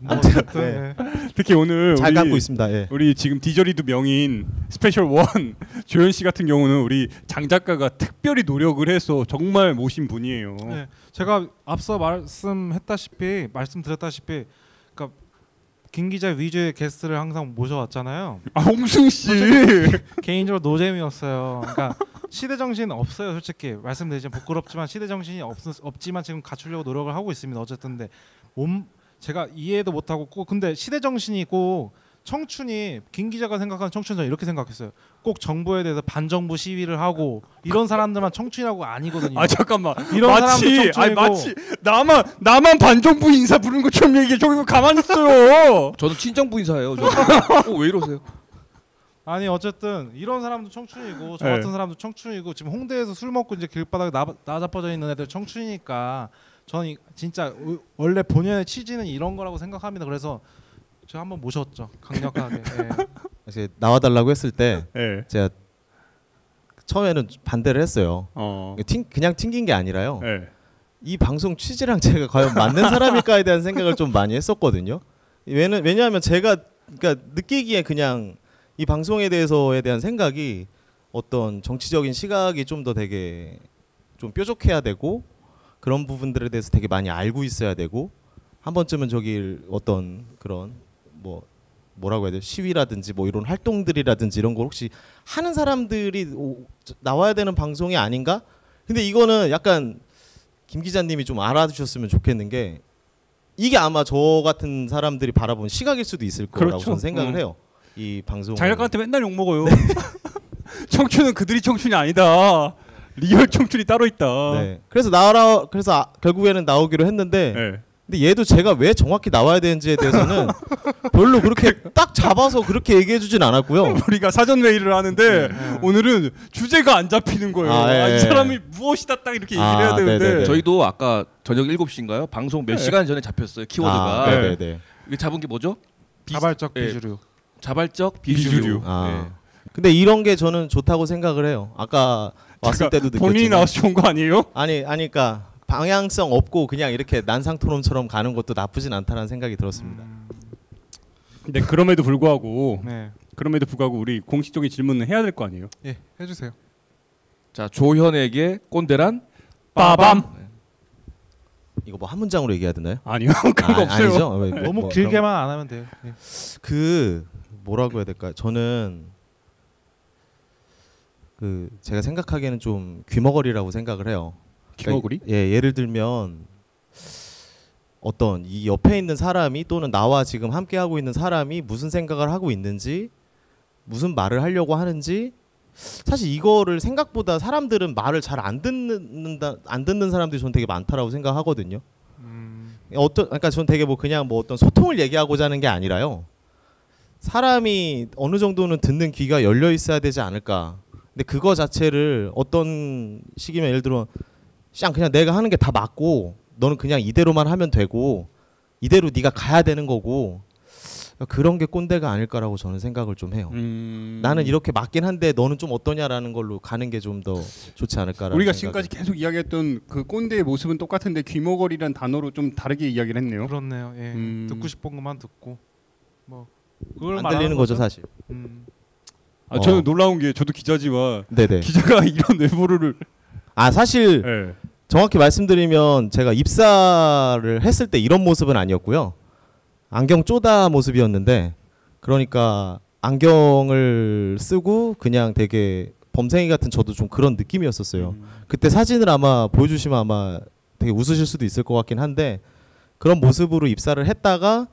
뭐 어쨌든 네. 네. 특히 오늘 잘 감고 있습니다. 예. 우리 지금 디저리도 명인 스페셜 원 조현 씨 같은 경우는 우리 장 작가가 특별히 노력을 해서 정말 모신 분이에요. 네. 제가 앞서 말씀드렸다시피 그러니까 김 기자 위주의 게스트를 항상 모셔왔잖아요. 홍승 씨. 개인적으로 노잼이었어요. 그러니까 시대 정신 없어요. 솔직히 말씀드리자면 부끄럽지만 시대 정신이 없지만 지금 갖추려고 노력을 하고 있습니다. 어쨌든 근데 제가 이해도 못하고 근데 시대 정신이 꼭 청춘이 김 기자가 생각하는 청춘은 저는 이렇게 생각했어요. 꼭 정부에 대해서 반정부 시위를 하고 이런 사람들만 청춘이라고 아니거든요. 아 잠깐만. 이런 사람도 마치 청춘이고. 마치 나만 반정부 인사 부르는 것처럼 얘기해. 저기 가만히 있어요. 저는 친정부 인사예요. 왜 이러세요? 아니 어쨌든 이런 사람도 청춘이고 저 네. 같은 사람도 청춘이고 지금 홍대에서 술 먹고 이제 길바닥에 나자빠져 있는 애들 청춘이니까 저는 진짜 원래 본연의 취지는 이런 거라고 생각합니다. 그래서 제가 한번 모셨죠. 강력하게. 예. 이제 나와달라고 했을 때 네. 제가 처음에는 반대를 했어요. 그냥 튕긴 게 아니라요. 네. 이 방송 취지랑 제가 과연 맞는 사람일까에 대한 생각을 좀 많이 했었거든요. 왜냐하면 제가 그러니까 느끼기에 그냥 이 방송에 대한 생각이 어떤 정치적인 시각이 좀 더 되게 좀 뾰족해야 되고 그런 부분들에 대해서 되게 많이 알고 있어야 되고 한 번쯤은 저기 어떤 그런 뭐라고 해야 돼요? 시위라든지 뭐 이런 활동들이라든지 이런 걸 혹시 하는 사람들이 나와야 되는 방송이 아닌가? 근데 이거는 약간 김 기자님이 좀 알아주셨으면 좋겠는 게 이게 아마 저 같은 사람들이 바라본 시각일 수도 있을 거라고 그렇죠. 저는 생각을 해요. 이 방송 장 작가한테 맨날 욕 먹어요. 청춘은 그들이 청춘이 아니다. 리얼 청춘이 따로 있다. 네. 그래서 결국에는 나오기로 했는데 네. 근데 얘도 제가 왜 정확히 나와야 되는지에 대해서는 별로 그렇게 딱 잡아서 그렇게 얘기해 주진 않았고요. 우리가 사전 회의를 하는데 오늘은 주제가 안 잡히는 거예요. 이 사람이 무엇이다 딱 이렇게 얘기를 해야 되는데 네네네. 저희도 아까 저녁 7시인가요? 방송 몇 시간 전에 잡혔어요. 키워드가. 네네네. 이게 잡은 게 뭐죠? 자발적 예. 비주류. 자발적 비주류. 비주류. 아. 예. 근데 이런 게 저는 좋다고 생각을 해요. 아까 왔을 때도 느꼈지만 본인이 나와서 좋은 거 아니에요? 아니 그러니까 방향성 없고 그냥 이렇게 난상 토론처럼 가는 것도 나쁘진 않다는 생각이 들었습니다. 근데 그럼에도 불구하고 네. 우리 공식적인 질문은 해야 될 거 아니에요? 예, 해주세요. 자, 조현에게 꼰대란 빠밤. 이거 뭐 한 문장으로 얘기해야 되나요? 아니요. 그런 거 없어요. 아니죠? 너무 길게만 안 하면 돼요. 예. 그 뭐라고 해야 될까요? 저는 그 제가 생각하기에는 좀 귀머거리라고 생각을 해요. 귀머거리? 그러니까 예를 들면 어떤 이 옆에 있는 사람이 또는 나와 지금 함께 하고 있는 사람이 무슨 생각을 하고 있는지 무슨 말을 하려고 하는지 사실 이거를 생각보다 사람들은 말을 잘 안 듣는 사람들이 저는 되게 많다라고 생각하거든요. 그러니까 저는 되게 뭐 그냥 뭐 어떤 소통을 얘기하고자 하는 게 아니라요. 사람이 어느 정도는 듣는 귀가 열려 있어야 되지 않을까. 근데 그거 자체를 어떤 식이면 예를 들어 그냥 내가 하는 게 다 맞고 너는 그냥 이대로만 하면 되고 이대로 네가 가야 되는 거고 그런 게 꼰대가 아닐까라고 저는 생각을 좀 해요. 나는 이렇게 맞긴 한데 너는 좀 어떠냐라는 걸로 가는 게 좀 더 좋지 않을까라는 우리가 생각을. 지금까지 계속 이야기했던 그 꼰대의 모습은 똑같은데 귀머거리란 단어로 좀 다르게 이야기를 했네요. 그렇네요. 예. 듣고 싶은 것만 듣고 뭐 그걸 안 말하는 들리는 거죠 사실. 저는 놀라운 게 저도 기자지만 네네. 기자가 이런 외모를 사실 네. 정확히 말씀드리면 제가 입사를 했을 때 이런 모습은 아니었고요. 안경 쪼다 모습이었는데 그러니까 안경을 쓰고 그냥 되게 범생이 같은 저도 좀 그런 느낌이었었어요. 그때 사진을 아마 보여주시면 아마 되게 웃으실 수도 있을 것 같긴 한데 그런 모습으로 입사를 했다가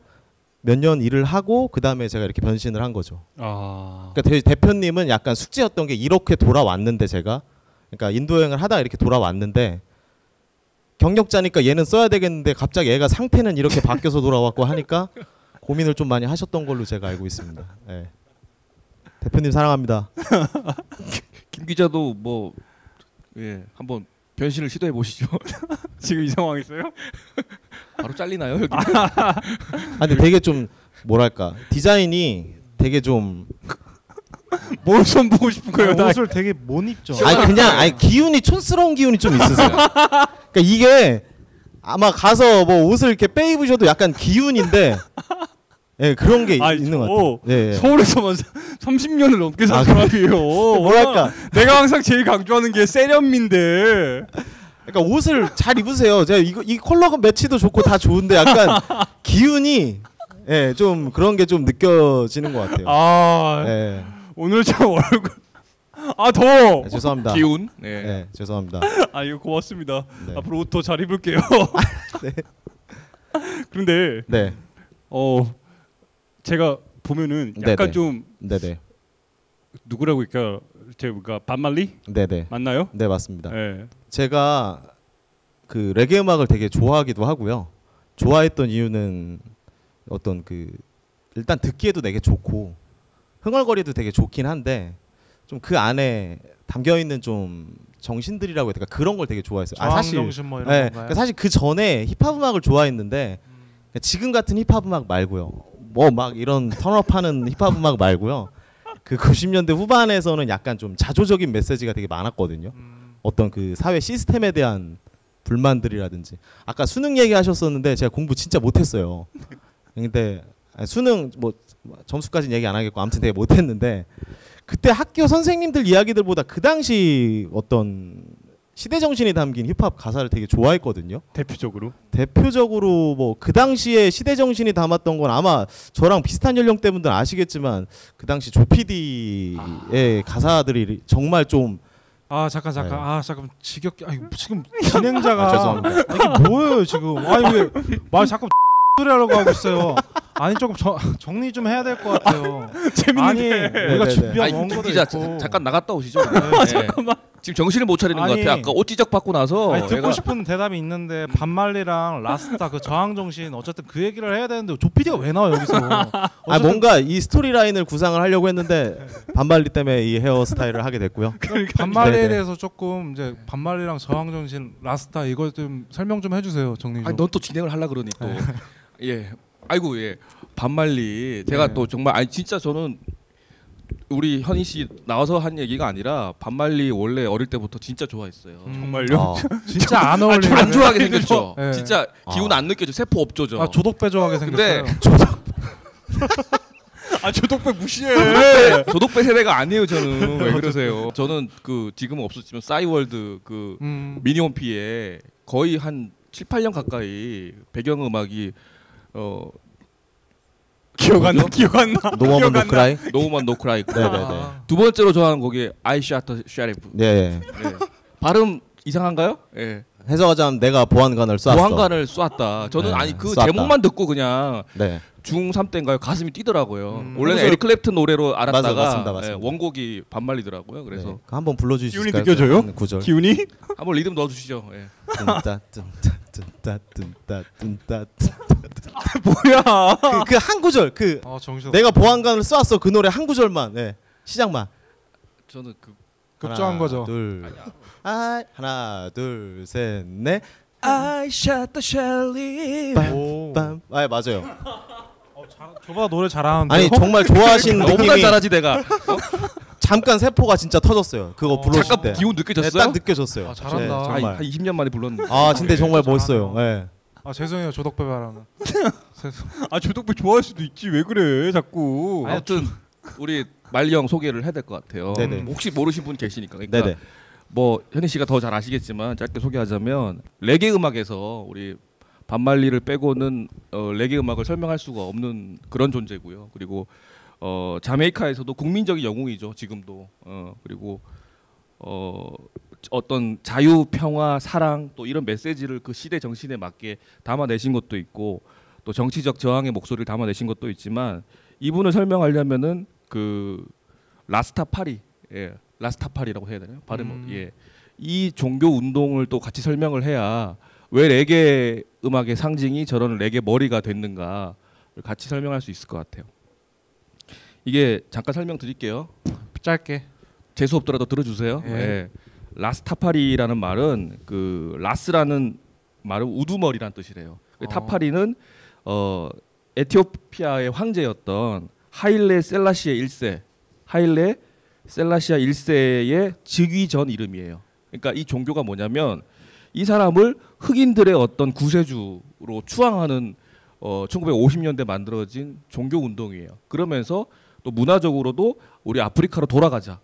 몇 년 일을 하고 그 다음에 제가 이렇게 변신을 한 거죠. 그러니까 대표님은 약간 숙제였던 게 이렇게 돌아왔는데 제가 그러니까 인도 여행을 하다가 이렇게 돌아왔는데 경력자니까 얘는 써야 되겠는데 갑자기 얘가 상태는 이렇게 바뀌어서 돌아왔고 하니까 고민을 좀 많이 하셨던 걸로 제가 알고 있습니다. 네. 대표님 사랑합니다. 김 기자도 뭐 한번 변신을 시도해 보시죠. 지금 이 상황이세요? 바로 잘리나요 여기? 근데 되게 좀 뭐랄까 디자인이 되게 좀 뭘 선보고 싶은 거예요? 옷을 되게 못 입죠. 그냥 기운이 촌스러운 기운이 좀 있으세요. 그러니까 이게 아마 가서 뭐 옷을 이렇게 빼 입으셔도 약간 기운인데 그런 게 있는 것 같아요. 네. 서울에서만 30년을 넘게 산 사람이에요. 뭐랄까 내가 항상 제일 강조하는 게 세련미인데. 그러니까 옷을 잘 입으세요. 제가 이 컬러가 매치도 좋고 다 좋은데 약간 기운이 좀 그런 게 좀 느껴지는 것 같아요. 오늘 저 얼굴 더워. 죄송합니다. 기운. 죄송합니다. 이거 고맙습니다. 네. 앞으로 옷 더 잘 입을게요. 네. 그런데 네. 제가 보면은 약간 네네. 좀 네네. 누구라고 할까? 제가 반말리? 네네. 맞나요? 네 맞습니다. 네. 제가 그 레게 음악을 되게 좋아하기도 하고요. 좋아했던 이유는 어떤 그 일단 듣기에도 되게 좋고 흥얼거리도 되게 좋긴 한데 좀 그 안에 담겨 있는 좀 정신들이라고 해야 될까 그런 걸 되게 좋아했어요. 사실 정신 뭐 이런 건가요? 그러니까 사실 그 전에 힙합 음악을 좋아했는데 지금 같은 힙합 음악 말고요. 뭐 막 이런 턴업하는 힙합 음악 말고요. 그 90년대 후반에서는 약간 좀 자조적인 메시지가 되게 많았거든요. 어떤 그 사회 시스템에 대한 불만들이라든지 아까 수능 얘기하셨었는데 제가 공부 진짜 못했어요. 근데 수능 뭐 점수까지는 얘기 안 하겠고 아무튼 되게 못했는데 그때 학교 선생님들 이야기들보다 그 당시 어떤 시대 정신이 담긴 힙합 가사를 되게 좋아했거든요. 대표적으로 뭐 그 당시에 시대 정신이 담았던 건 아마 저랑 비슷한 연령대분들 아시겠지만 그 당시 조피디의 가사들이 정말 좀 잠깐 지겹게 지금 진행자가 죄송합니다. 이게 뭐예요 지금? 왜 말 자꾸 소리 하려고 하고 있어요. 조금 정리 좀 해야 될 것 같아요. 재밌는데. 우리가 준비한 김 원고도 기자 있고. 잠깐 나갔다 오시죠. 잠깐만. 지금 정신을 못 차리는 것 같아. 아까 옷 지적 받고 나서 듣고 싶은 대답이 있는데 반말리랑 라스타 그 저항 정신 어쨌든 그 얘기를 해야 되는데 조피디가 왜 나와 여기서? 뭔가 이 스토리 라인을 구상을 하려고 했는데 반말리 때문에 이 헤어 스타일을 하게 됐고요. 반말리에 네네. 대해서 조금 이제 반말리랑 저항 정신 라스타 이거 좀 설명 좀 해주세요 정리 좀. 넌 또 진행을 하려 그러니 또. 아이고 반말리 제가 네. 또 정말 아니 진짜 저는 우리 현희 씨 나와서 한 얘기가 아니라 반말리 원래 어릴 때부터 진짜 좋아했어요. 정말요? 진짜 안 어울리는. 안 좋아하게 생겼죠. 네. 진짜 기운 안 느껴져. 세포 없조죠. 아 조독배 좋아하게 근데 생겼어요. 아 조독배 무시해. 조독배 세대가 아니에요. 저는 왜 그러세요? 저는 그 지금은 없었지만 싸이월드 그 미니홈피에 거의 한 7, 8년 가까이 배경음악이 기억 안 나. 뭐죠? 기억 안 나. 노워먼 노크라이. 노우만 노크라이. 네네네. 두 번째로 좋아하는 곡이 I Shot the Sheriff. 네. 네. 발음 이상한가요? 예. 해석하자면 내가 보안관을 쐈어. 보안관을 쐈다. 저는 네, 아니 그 쐈다. 제목만 듣고 그냥 네. 중3 때인가요? 가슴이 뛰더라고요. 원래는 그래서- 에릭 클랩튼 노래로 알았다가 맞습니다. 예, 원곡이 반말리더라고요. 그래서 네. 한번 불러주실 수 기운이 있을까요? 느껴져요? 그 구절. 기운이? 한번 리듬 넣어주시죠. 예. 뚠따 뚠따 뚠따 뚠따 뚠따 뭐야? 그 한 구절 그 정신. 내가 보안관을 쐈어 그 노래 한 구절만 네. 시작만 저는 그 급조한 하나, 거죠. 둘 하나 둘 셋 넷 I shot the sheriff. 오. 빰. 아 맞아요. 저보다 노래 잘하는데. 아니 정말 좋아하시는 너무나 느낌이 잘하지 내가. 잠깐 세포가 진짜 터졌어요. 그거 부르실 잠깐 때. 기운 네, 느껴졌어요? 딱 느껴졌어요. 아, 잘한다. 네, 한 정말. 20년 만에 불렀는데. 아 진짜 정말 잘하네요. 멋있어요. 네. 아 죄송해요 조독배 바라는. 아 조독배 좋아할 수도 있지. 왜 그래 자꾸. 아무튼 우리 말리 형 소개를 해야 될 것 같아요. 네네. 혹시 모르신 분 계시니까. 그러니까 네네. 뭐 현희 씨가 더 잘 아시겠지만 짧게 소개하자면 레게 음악에서 우리 반말리를 빼고는 레게 음악을 설명할 수가 없는 그런 존재고요. 그리고 자메이카에서도 국민적인 영웅이죠. 지금도. 그리고 어떤 자유, 평화, 사랑 또 이런 메시지를 그 시대 정신에 맞게 담아내신 것도 있고 또 정치적 저항의 목소리를 담아내신 것도 있지만 이분을 설명하려면은 그 라스타파리, 예, 라스타파리라고 해야 되나요? 발음 예, 이 종교 운동을 또 같이 설명을 해야 왜 레게 음악의 상징이 저런 레게 머리가 됐는가를 같이 설명할 수 있을 것 같아요. 이게 잠깐 설명드릴게요. 짧게. 재수 없더라도 들어주세요. 예. 예. 라스타파리라는 말은 그 라스라는 말은 우두머리란 뜻이래요. 타파리는 에티오피아의 황제였던 하일레 셀라시아 1세, 하일레 셀라시아 1세의 즉위 전 이름이에요. 그러니까 이 종교가 뭐냐면 이 사람을 흑인들의 어떤 구세주로 추앙하는 1950년대 만들어진 종교 운동이에요. 그러면서 또 문화적으로도 우리 아프리카로 돌아가자.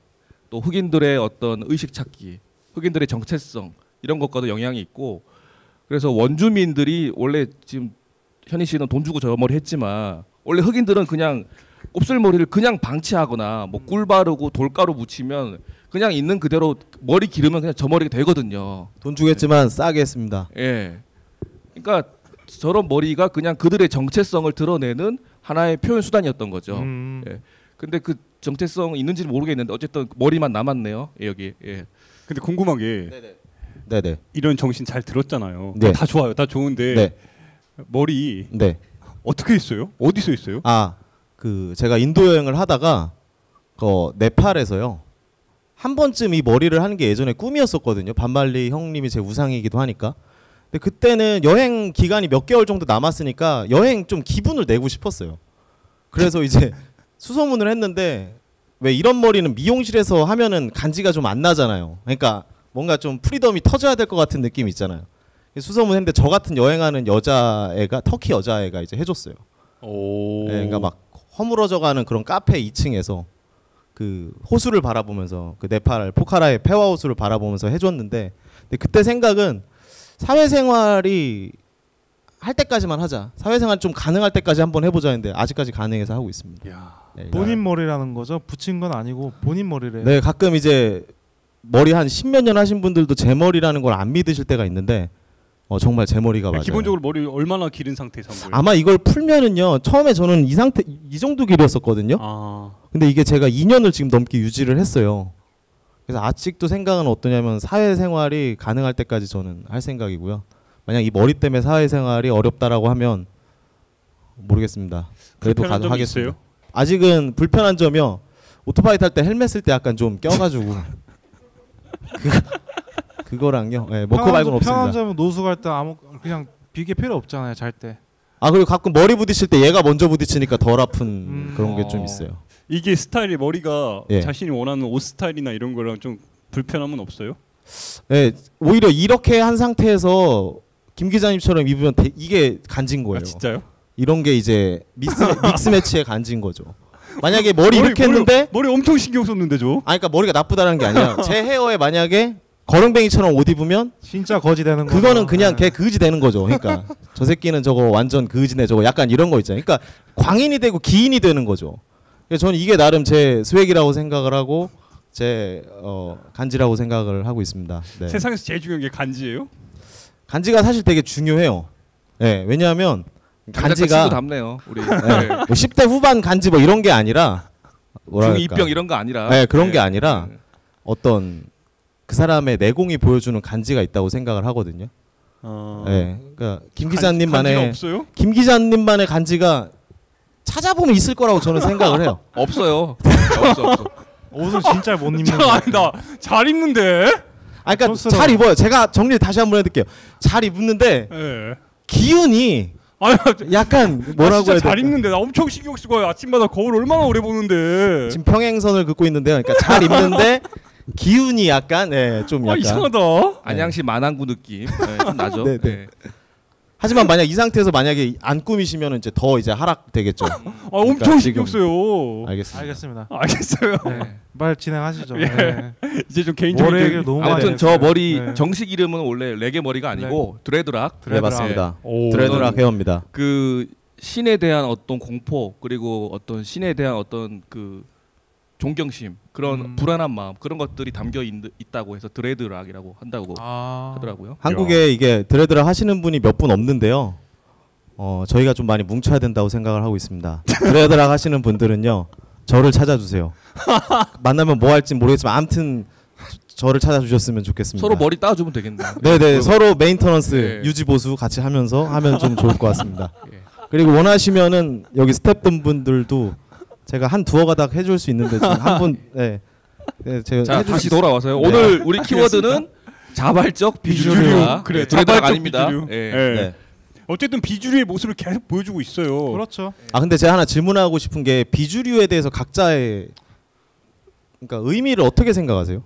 또 흑인들의 어떤 의식 찾기, 흑인들의 정체성 이런 것과도 영향이 있고 그래서 원주민들이 원래 지금 현희 씨는 돈 주고 저 머리 했지만 원래 흑인들은 그냥 곱슬머리를 그냥 방치하거나 뭐 꿀 바르고 돌가루 묻히면 그냥 있는 그대로 머리 기르면 그냥 저 머리가 되거든요. 돈 주겠지만 싸게 했습니다. 예. 그러니까 저런 머리가 그냥 그들의 정체성을 드러내는 하나의 표현 수단이었던 거죠. 예. 근데 그 정체성 있는지는 모르겠는데 어쨌든 머리만 남았네요. 예, 여기. 예. 근데 궁금한 게 네네. 이런 정신 잘 들었잖아요. 네. 다 좋아요. 다 좋은데 네. 머리 네. 어떻게 했어요? 어디서 했어요? 아, 그 제가 인도 여행을 하다가 네팔에서요. 한 번쯤 이 머리를 하는 게 예전에 꿈이었었거든요. 반말리 형님이 제 우상이기도 하니까. 근데 그때는 여행 기간이 몇 개월 정도 남았으니까 여행 좀 기분을 내고 싶었어요. 그래서 이제 수소문을 했는데 왜 이런 머리는 미용실에서 하면은 간지가 좀 안 나잖아요. 그러니까 뭔가 좀 프리덤이 터져야 될 것 같은 느낌 있잖아요. 수소문했는데 저 같은 여행하는 여자애가 터키 여자애가 이제 해줬어요. 오. 네, 그러니까 막 허물어져가는 그런 카페 2층에서 그 호수를 바라보면서 그 네팔 포카라의 폐화 호수를 바라보면서 해줬는데 근데 그때 생각은 사회생활이 할 때까지만 하자. 사회생활 좀 가능할 때까지 한번 해보자 했는데 아직까지 가능해서 하고 있습니다. 야. 네, 본인 머리라는 거죠? 붙인 건 아니고 본인 머리래요. 네, 가끔 이제 머리 한 10몇 년 하신 분들도 제 머리라는 걸 안 믿으실 때가 있는데 정말 제 머리가 맞아요. 기본적으로 머리 얼마나 기른 상태에서 한 거예요? 아마 이걸 풀면은요. 처음에 저는 이 상태 이 정도 길이었었거든요. 아. 근데 이게 제가 2년을 지금 넘게 유지를 했어요. 그래서 아직도 생각은 어떠냐면 사회생활이 가능할 때까지 저는 할 생각이고요. 만약 이 머리 때문에 사회생활이 어렵다라고 하면 모르겠습니다. 그래도 불편한 점이 하겠습니다. 있어요? 아직은 불편한 점이요. 오토바이 탈 때 헬멧 쓸 때 약간 좀 껴가지고 그거랑요. 네, 뭐 그거 말고는 편한 없습니다. 점은 노숙할 때 그냥 비계 필요 없잖아요. 잘 때. 아 그리고 가끔 머리 부딪힐 때 얘가 먼저 부딪히니까 덜 아픈 그런 게 좀 있어요. 이게 스타일이 머리가 예. 자신이 원하는 옷 스타일이나 이런 거랑 좀 불편함은 없어요? 네, 오히려 이렇게 한 상태에서 김 기자님처럼 입으면 이게 간진 거예요. 아, 진짜요? 이런 게 이제 믹스 매치의 간진 거죠. 만약에 머리 이렇게 했는데 머리 엄청 신경 썼는데 저. 아니 그러니까 머리가 나쁘다는 게 아니라 제 헤어에 만약에 거렁뱅이처럼 옷 입으면 진짜 거지 되는 거. 그거는 그냥 걔 그지 되는 거죠. 그러니까 저 새끼는 저거 완전 그지네 저거 약간 이런 거 있잖아요. 그러니까 광인이 되고 기인이 되는 거죠. 그래서 저는 이게 나름 제 스웩이라고 생각을 하고 제 간지라고 생각을 하고 있습니다. 네. 세상에서 제일 중요한 게 간지예요? 간지가 사실 되게 중요해요. 네, 왜냐하면 간지가 답네요. 우리 네, 뭐 10대 후반 간지 뭐 이런 게 아니라 뭐랄까 중2병 이런 거 아니라 네, 그런 게 아니라 어떤 그 사람의 내공이 보여주는 간지가 있다고 생각을 하거든요. 네, 그러니까 김 기자님만의 간지가 없어요? 김 기자님만의 간지가 찾아보면 있을 거라고 저는 생각을 해요. 없어요. 없어. 옷을 진짜 못 입는 거. 아니 나 잘 입는데. 아, 그러니까 촌스러워. 잘 입어요. 제가 정리를 다시 한번 해드릴게요. 잘 입는데 예. 기운이 아니 약간 뭐라고 진짜 해야 잘 될까? 입는데 나 엄청 신경 쓰고 아침마다 거울 얼마나 오래 보는데. 지금 평행선을 긋고 있는데요. 그러니까 잘 입는데 기운이 약간 좀 아 약간 이상하다. 안양시 만안구 느낌 좀 나죠. 네, 네. 하지만 만약 이 상태에서 만약에 안 꾸미시면 이제 더 이제 하락 되겠죠. 아 엄청 그러니까 신경 써요. 알겠습니다. 알겠습니다. 알겠어요. 네. 말 진행하시죠. 예. 네. 이제 좀 개인적인 머리 얘기- 얘기를 너무 많이 아무튼 저 했어요. 머리 네. 정식 이름은 원래 레게 머리가 아니고 드레드락. 네, 맞습니다. 오. 드레드락 헤어입니다. 그 신에 대한 어떤 공포 그리고 어떤 신에 대한 어떤 그 존경심 그런 불안한 마음 그런 것들이 담겨 있다고 해서 드레드락이라고 한다고 하더라고요. 한국에 이게 드레드락 하시는 분이 몇 분 없는데요. 저희가 좀 많이 뭉쳐야 된다고 생각을 하고 있습니다. 드레드락 하시는 분들은요. 저를 찾아주세요. 만나면 뭐 할지 모르겠지만 아무튼 저를 찾아주셨으면 좋겠습니다. 서로 머리 따주면 되겠네요. 네네 서로 메인터넌스 네. 유지 보수 같이 하면서 하면 좀 좋을 것 같습니다. 예. 그리고 원하시면은 여기 스태프분들도 제가 한 두어 가닥 해줄 수 있는데 지금 한 분 네. 네 제가 자 해줄 다시 수 있- 돌아와서요. 네. 오늘 우리 키워드는 자발적 비주류다. 그래, 드레드락 자발적 아닙니다. 비주류. 예. 예. 네. 어쨌든 비주류의 모습을 계속 보여주고 있어요. 그렇죠. 아 근데 제가 하나 질문하고 싶은 게 비주류에 대해서 각자의 그러니까 의미를 어떻게 생각하세요?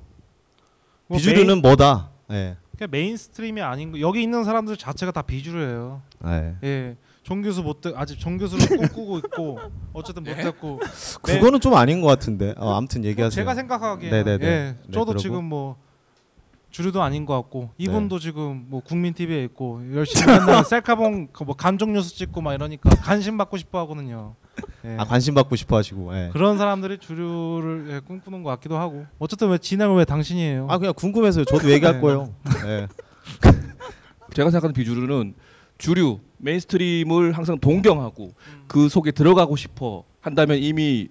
뭐 비주류는 뭐다? 예. 그냥 메인스트림이 아닌 거. 여기 있는 사람들 자체가 다 비주류예요. 예. 예. 정교수 아직 정교수를 꿈꾸고 있고 어쨌든 못 됐고. 그거는 좀 아닌 것 같은데. 아무튼 얘기하세요. 제가 생각하기에 네네네. 예. 네, 저도 그러고. 지금 뭐 주류도 아닌 것 같고 이분도 네. 지금 뭐 국민 TV에 있고 열심히 맨날 셀카봉 뭐 간종 뉴스 찍고 막 이러니까 관심 받고 싶어 하거든요. 예. 아 관심 받고 싶어 하시고. 예. 그런 사람들이 주류를 꿈꾸는 것 같기도 하고. 어쨌든 왜 진행을 왜 당신이 해요? 아 그냥 궁금해서요. 저도 얘기할 네. 거예요. 예. 제가 생각하는 비주류는 주류 메인스트림을 항상 동경하고 그 속에 들어가고 싶어 한다면 이미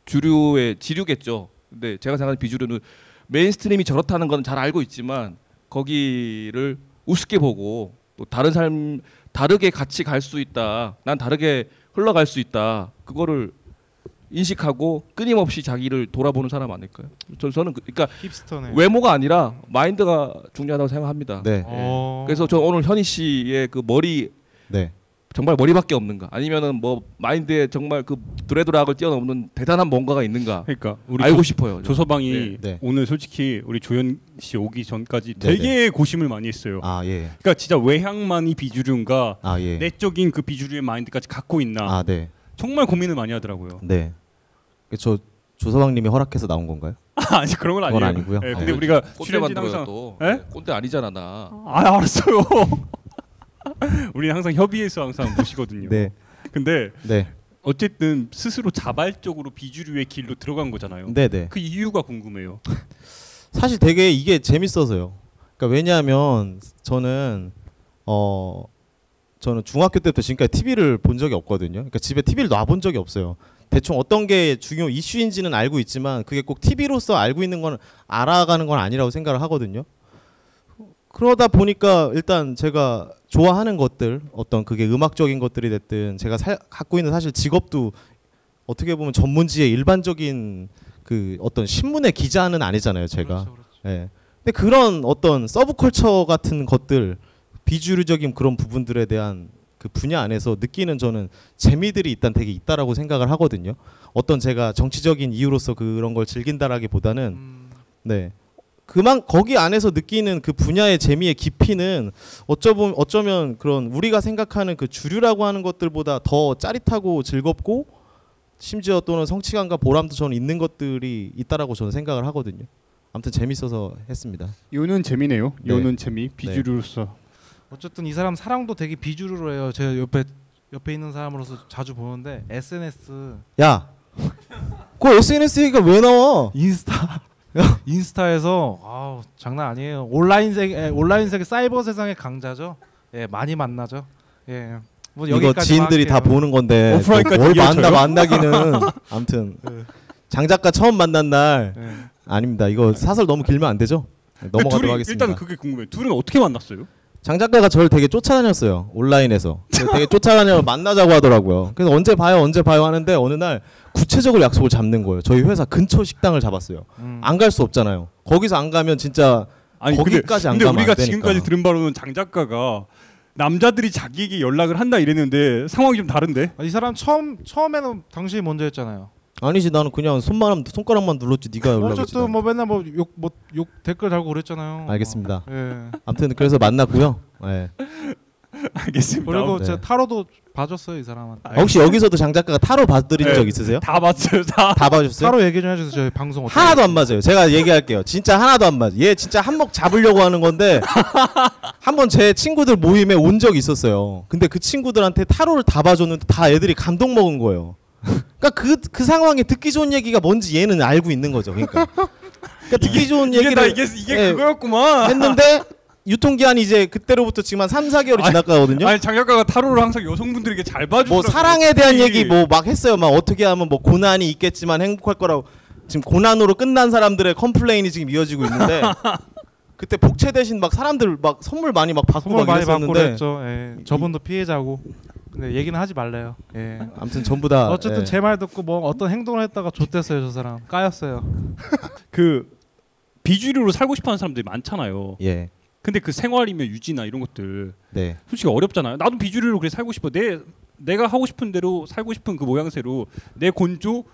주류의 지류겠죠. 근데 제가 생각하는 비주류는 메인스트림이 저렇다는 건 잘 알고 있지만 거기를 우습게 보고 또 다른 삶 다르게 같이 갈 수 있다. 난 다르게 흘러갈 수 있다. 그거를 인식하고 끊임없이 자기를 돌아보는 사람 아닐까요? 저는 그러니까 힙스터네. 외모가 아니라 마인드가 중요하다고 생각합니다. 네. 그래서 저 오늘 현희 씨의 그 머리 네. 정말 머리밖에 없는가? 아니면은 뭐 마인드에 정말 그 드레드락을 뛰어넘는 대단한 뭔가가 있는가? 그러니까 우리 알고 싶어요. 저는. 조서방이 네. 네. 오늘 솔직히 우리 조현 씨 오기 전까지 네네. 되게 고심을 많이 했어요. 아 예. 그러니까 진짜 외향만이 비주류인가 아 예. 내적인 그 비주류의 마인드까지 갖고 있나 아 네. 정말 고민을 많이 하더라고요. 네. 저 조서방님이 허락해서 나온 건가요? 아니 그런 건 그건 아니에요. 아니고요. 네, 근데 어. 우리가 꼰대 출연진 만들어요 항상 또. 예? 꼰대 아니잖아 나. 아 알았어요. 우리는 항상 협의해서 항상 모시거든요. 네. 근데 네. 어쨌든 스스로 자발적으로 비주류의 길로 들어간 거잖아요. 네, 네. 그 이유가 궁금해요. 사실 되게 이게 재밌어서요. 그러니까 왜냐하면 저는 중학교 때부터 지금까지 TV를 본 적이 없거든요. 그러니까 집에 TV를 놔본 적이 없어요. 대충 어떤 게 중요 이슈인지는 알고 있지만 그게 꼭 TV로서 알고 있는 건 알아가는 건 아니라고 생각을 하거든요. 그러다 보니까 일단 제가 좋아하는 것들 어떤 그게 음악적인 것들이 됐든 제가 갖고 있는 사실 직업도 어떻게 보면 전문지의 일반적인 그 어떤 신문의 기자는 아니잖아요, 제가. 그렇죠, 그렇죠. 예. 근데 그런 어떤 서브컬처 같은 것들 비주류적인 그런 부분들에 대한 그 분야 안에서 느끼는 저는 재미들이 일단 되게 있다라고 생각을 하거든요. 어떤 제가 정치적인 이유로서 그런 걸 즐긴다라기보다는 네. 거기 안에서 느끼는 그 분야의 재미의 깊이는 어쩌면 그런 우리가 생각하는 그 주류라고 하는 것들보다 더 짜릿하고 즐겁고 심지어 또는 성취감과 보람도 저는 있는 것들이 있다라고 저는 생각을 하거든요. 아무튼 재밌어서 했습니다. 요는 재미네요. 네. 요는 재미. 비주류로서. 어쨌든 이 사람 사랑도 되게 비주류로 해요. 제가 옆에 있는 사람으로서 자주 보는데 SNS 야, 그 SNS 얘기가 왜 나와? 인스타에서 아우 장난 아니에요. 온라인 세계 사이버 세상의 강자죠. 예, 많이 만나죠. 예. 뭐 이거 여기까지만 지인들이 다 할게요. 보는 건데 오프라인까지 뭘 이어져요? 만나기는 아무튼 장 작가 처음 만난 날 예. 아닙니다. 이거 사설 너무 길면 안 되죠? 넘어가도록 둘이 하겠습니다. 일단 그게 궁금해요. 둘은 어떻게 만났어요? 장 작가가 저를 되게 쫓아다녔어요. 온라인에서. 되게 쫓아다녀 만나자고 하더라고요. 그래서 언제 봐요 하는데 어느 날 구체적으로 약속을 잡는 거예요. 저희 회사 근처 식당을 잡았어요. 안 갈 수 없잖아요. 거기서 안 가면 진짜 아니 거기까지 안 근데 가면 우리가 안 되니까. 지금까지 들은 바로는 장 작가가 남자들이 자기에게 연락을 한다 이랬는데 상황이 좀 다른데? 이 사람 처음에는 당신이 먼저 했잖아요. 아니지 나는 그냥 손가락만 눌렀지 네가 연락했지. 어쨌든 뭐 맨날 욕 댓글 달고 그랬잖아요. 알겠습니다. 예. 아무튼 그래서 만났고요. 네. 알겠습니다. 그리고 네. 제가 타로도 봐줬어요 이 사람한테. 혹시 여기서도 장 작가가 타로 봐드린 네. 적 있으세요? 다 봤어요. 다. 다 봐주셨어요? 타로 얘기 좀 해주세요. 저희 방송 어떻게 하나도 안 맞아요. 제가 얘기할게요. 진짜 하나도 안 맞아. 얘 진짜 한몫 잡으려고 하는 건데 한번 제 친구들 모임에 온 적이 있었어요. 근데 그 친구들한테 타로를 다 봐줬는데 다 애들이 감동 먹은 거예요. 그러니까 그 상황에 듣기 좋은 얘기가 뭔지 얘는 알고 있는 거죠. 그러니까 듣기 좋은 얘기를 이게 예, 그거였구만. 했는데 유통기한이 이제 그때로부터 지금 한 3-4개월이 지났거든요. 아니 장 작가가 타로를 항상 여성분들에게 잘 봐주더라고. 뭐 사랑에 대한 얘기 뭐 막 했어요. 막 어떻게 하면 뭐 고난이 있겠지만 행복할 거라고. 지금 고난으로 끝난 사람들의 컴플레인이 지금 이어지고 있는데 그때 복채 대신 막 사람들 막 선물 많이 막 받고 선물 막 많이 받고 이랬었는데 그랬죠. 예. 저분도 피해자고. 근데 얘기는 하지 말래요. 예. 아무튼 전부 다 어쨌든 예. 제 말 듣고 뭐 어떤 행동을 했다가 좆됐어요 저 사람. 까였어요. 그 비주류로 살고 싶어하는 사람들이 많잖아요. 예. 근데 그 생활이며 유지나 이런 것들 네. 솔직히 어렵잖아요. 나도 비주류로 그래 살고 싶어. 내가 하고 싶은 대로 살고 싶은 그 모양새로 내 곤조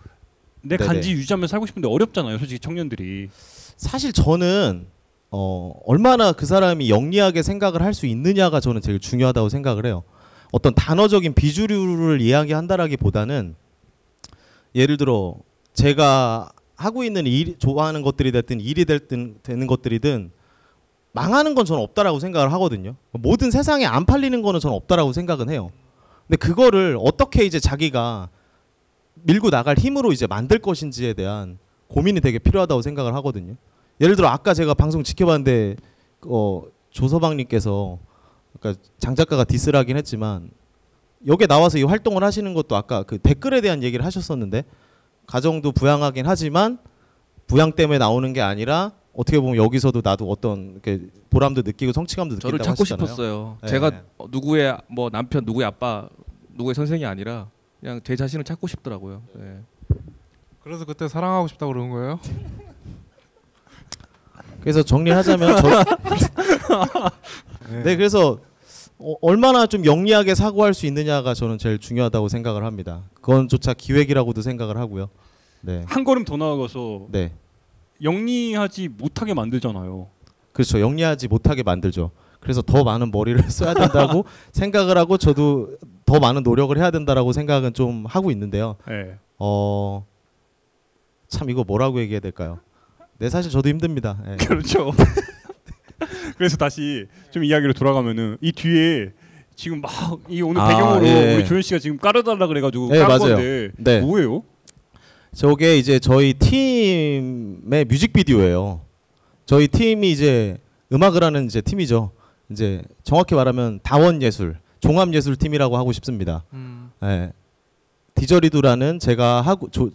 내 네네. 간지 유지하며 살고 싶은데 어렵잖아요. 솔직히 청년들이. 사실 저는 얼마나 그 사람이 영리하게 생각을 할 수 있느냐가 저는 제일 중요하다고 생각을 해요. 어떤 단어적인 비주류를 이야기한다라기보다는 예를 들어 제가 하고 있는 일, 좋아하는 것들이 됐든 일이 되는 것들이든 망하는 건 저는 없다라고 생각을 하거든요. 모든 세상에 안 팔리는 거는 저는 없다라고 생각은 해요. 근데 그거를 어떻게 이제 자기가 밀고 나갈 힘으로 이제 만들 것인지에 대한 고민이 되게 필요하다고 생각을 하거든요. 예를 들어 아까 제가 방송 지켜봤는데 조서방님께서 그러니까 장 작가가 디스를 하긴 했지만 여기에 나와서 이 활동을 하시는 것도 아까 그 댓글에 대한 얘기를 하셨었는데 가정도 부양하긴 하지만 부양 때문에 나오는 게 아니라 어떻게 보면 여기서도 나도 어떤 이렇게 보람도 느끼고 성취감도 저를 느낀다고 찾고 하시잖아요. 싶었어요. 네. 제가 누구의 뭐 남편, 누구의 아빠, 누구의 선생이 아니라 그냥 제 자신을 찾고 싶더라고요. 네. 그래서 그때 사랑하고 싶다고 그러는 거예요? 그래서 정리하자면 네 그래서 얼마나 좀 영리하게 사고할 수 있느냐가 저는 제일 중요하다고 생각을 합니다. 그건조차 기획이라고도 생각을 하고요. 네. 한 걸음 더 나아가서 네. 영리하지 못하게 만들잖아요. 그렇죠. 영리하지 못하게 만들죠. 그래서 더 많은 머리를 써야 된다고 생각을 하고 저도 더 많은 노력을 해야 된다라고 생각은 좀 하고 있는데요. 네. 참 이거 뭐라고 얘기해야 될까요? 네 사실 저도 힘듭니다. 네. 그렇죠. 그래서 다시 좀 이야기로 돌아가면은 이 뒤에 지금 막 이 오늘 배경으로 예. 우리 조현 씨가 지금 깔아달라 그래가지고 네, 깐 맞아요. 건데 네. 뭐예요? 저게 이제 저희 팀의 뮤직비디오예요. 저희 팀이 이제 음악을 하는 이제 팀이죠. 이제 정확히 말하면 다원예술, 종합예술팀이라고 하고 싶습니다. 네. 디저리두라는 제가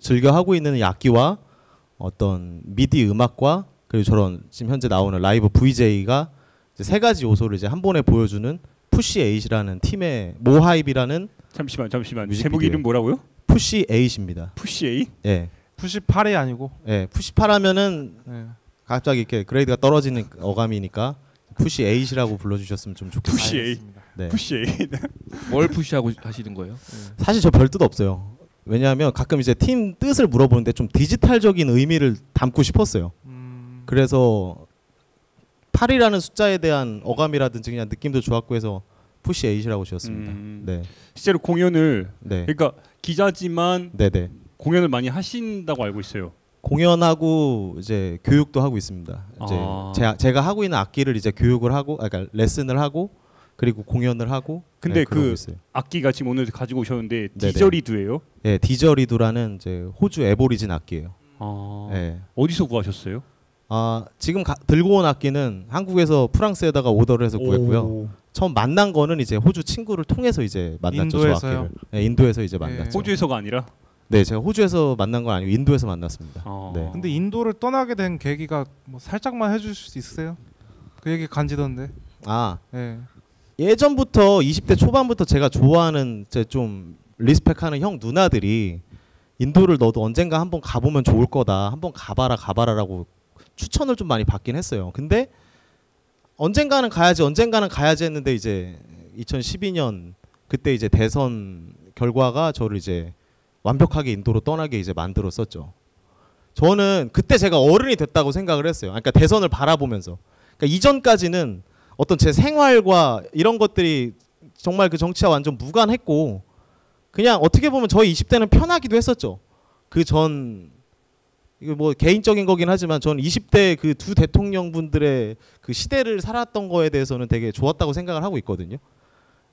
즐겨 하고 있는 이 악기와 어떤 미디 음악과 그리고 저런 지금 현재 나오는 라이브 VJ가 이제 세 가지 요소를 이제 한 번에 보여주는 푸시8이라는 팀의 모하입이라는 잠시만 뮤직비디오예요. 제목 이름 뭐라고요? 푸시8입니다. 푸시 예. 98이 아니고. 예, 푸시8 하면은 네. 갑자기 이렇게 그레이드가 떨어지는 어감이니까 푸시8이라고 불러주셨으면 좀 좋겠습니다. 푸시8. 네. 푸시 A. 뭘 푸시하고 하시는 거예요? 사실 저 별 뜻 없어요. 왜냐하면 가끔 이제 팀 뜻을 물어보는데 좀 디지털적인 의미를 담고 싶었어요. 그래서 8이라는 숫자에 대한 어감이라든지 그냥 느낌도 좋았고 해서 푸시 8이라고 지었습니다. 네. 실제로 공연을 네. 그러니까 기자지만 네네. 공연을 많이 하신다고 알고 있어요. 공연하고 이제 교육도 하고 있습니다. 이제 제가 하고 있는 악기를 이제 교육을 하고, 그러니까 레슨을 하고, 그리고 공연을 하고. 근데 네, 그러고 그 있어요. 악기가 지금 오늘 가지고 오셨는데 네네. 디저리두예요? 네, 디저리두라는 이제 호주 에보리진 악기예요. 네. 어디서 구하셨어요? 지금 들고 온 악기는 한국에서 프랑스에다가 오더를 해서 구했고요. 처음 만난 거는 이제 호주 친구를 통해서 이제 만났죠. 인도에서요? 저 악기를. 네, 인도에서 이제 만났죠. 호주에서가 아니라? 네, 제가 호주에서 만난 건 아니고 인도에서 만났습니다. 네. 근데 인도를 떠나게 된 계기가 뭐 살짝만 해주실 수 있어요? 그 얘기 간지던데. 네. 예전부터 20대 초반부터 제가 좋아하는 제 좀 리스펙하는 형 누나들이 인도를 너도 언젠가 한번 가보면 좋을 거다. 한번 가봐라라고 추천을 좀 많이 받긴 했어요. 근데 언젠가는 가야지 했는데 이제 2012년 그때 이제 대선 결과가 저를 이제 완벽하게 인도로 떠나게 이제 만들었었죠. 저는 그때 제가 어른이 됐다고 생각을 했어요. 그러니까 대선을 바라보면서. 그러니까 이전까지는 어떤 제 생활과 이런 것들이 정말 그 정치와 완전 무관했고 그냥 어떻게 보면 저희 20대는 편하기도 했었죠. 그 전 이거 뭐 개인적인 거긴 하지만 전 20대 그 두 대통령분들의 그 시대를 살았던 거에 대해서는 되게 좋았다고 생각을 하고 있거든요.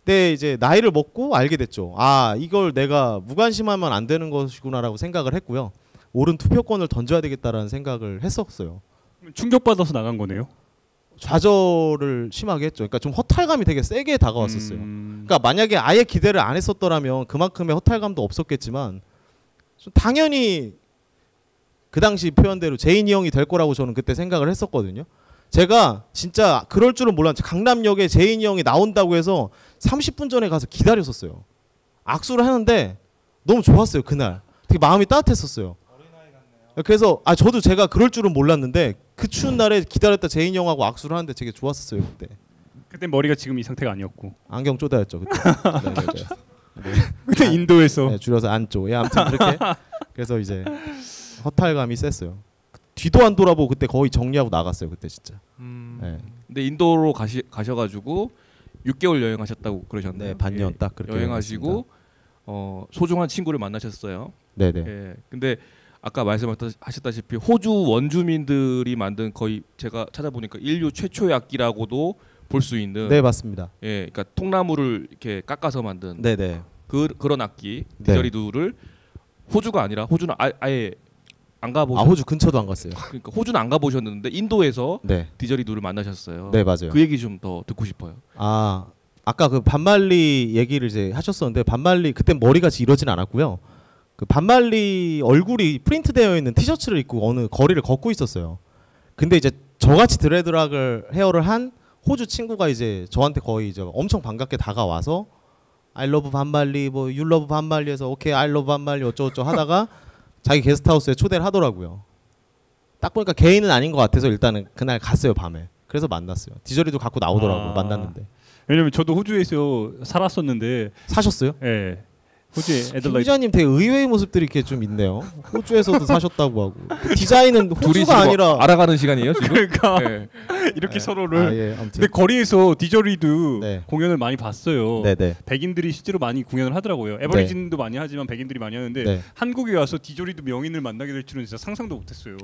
근데 이제 나이를 먹고 알게 됐죠. 이걸 내가 무관심하면 안 되는 것이구나라고 생각을 했고요. 옳은 투표권을 던져야 되겠다라는 생각을 했었어요. 충격받아서 나간 거네요. 좌절을 심하게 했죠. 그러니까 좀 허탈감이 되게 세게 다가왔었어요. 그러니까 만약에 아예 기대를 안 했었더라면 그만큼의 허탈감도 없었겠지만 당연히 그 당시 표현대로 제인이 형이 될 거라고 저는 그때 생각을 했었거든요. 제가 진짜 그럴 줄은 몰랐는데 강남역에 제인이 형이 나온다고 해서 30분 전에 가서 기다렸었어요. 악수를 하는데 너무 좋았어요. 그날 되게 마음이 따뜻했었어요. 그래서 저도 제가 그럴 줄은 몰랐는데 그 추운 날에 기다렸다 제인이 형하고 악수를 하는데 되게 좋았었어요. 그때 머리가 지금 이 상태가 아니었고 안경 쪼다였죠 그때. 네. 그때 인도에서 네, 줄여서 안쪼. 아무튼 그렇게 그래서 이제 허탈감이 셌어요. 뒤도 안 돌아보고 그때 거의 정리하고 나갔어요. 그때 진짜. 네. 근데 인도로 가셔가지고 6개월 여행하셨다고 그러셨네요. 네, 반년 딱 그렇게 여행하시고 소중한 친구를 만나셨어요. 네네. 예. 근데 아까 말씀하셨다시피 호주 원주민들이 만든 거의 제가 찾아보니까 인류 최초의 악기라고도 볼 수 있는. 네, 맞습니다. 예, 그러니까 통나무를 이렇게 깎아서 만든. 네네. 그런 악기 디저리두를 호주가 아니라 호주는 아예 안 가보셨. 호주 근처도 안 갔어요. 그러니까 호주는 안 가보셨는데 인도에서 네. 디저리두를 만나셨어요. 네, 맞아요. 그 얘기 좀 더 듣고 싶어요. 아까 그 반말리 얘기를 이제 하셨었는데 반말리 그때 머리같이 이러진 않았고요. 그 반말리 얼굴이 프린트되어 있는 티셔츠를 입고 어느 거리를 걷고 있었어요. 근데 이제 저같이 드레드락을 헤어를 한 호주 친구가 이제 저한테 거의 이제 엄청 반갑게 다가와서 I love 반말리 뭐 you love 반말리 해서 오케이 I love 반말리 어쩌고저쩌고 하다가 자기 게스트하우스에 초대를 하더라고요. 딱 보니까 개인은 아닌 것 같아서 일단은 그날 갔어요. 밤에. 그래서 만났어요. 디저리도 갖고 나오더라고요. 만났는데. 왜냐면 저도 호주에서 살았었는데. 사셨어요? 네. 호주에 애들라. 기자님 되게 의외의 모습들이 이렇게 좀 있네요. 호주에서도 사셨다고 하고. 디자인은 호주가 아니라 알아가는 시간이에요 지금. 그러니까 네. 이렇게 서로를. 아무튼. 근데 거리에서 디저리도 공연을 많이 봤어요. 네네. 백인들이 실제로 많이 공연을 하더라고요. 에버리진도 많이 하지만 백인들이 많이 하는데 한국에 와서 디저리도 명인을 만나게 될 줄은 진짜 상상도 못했어요.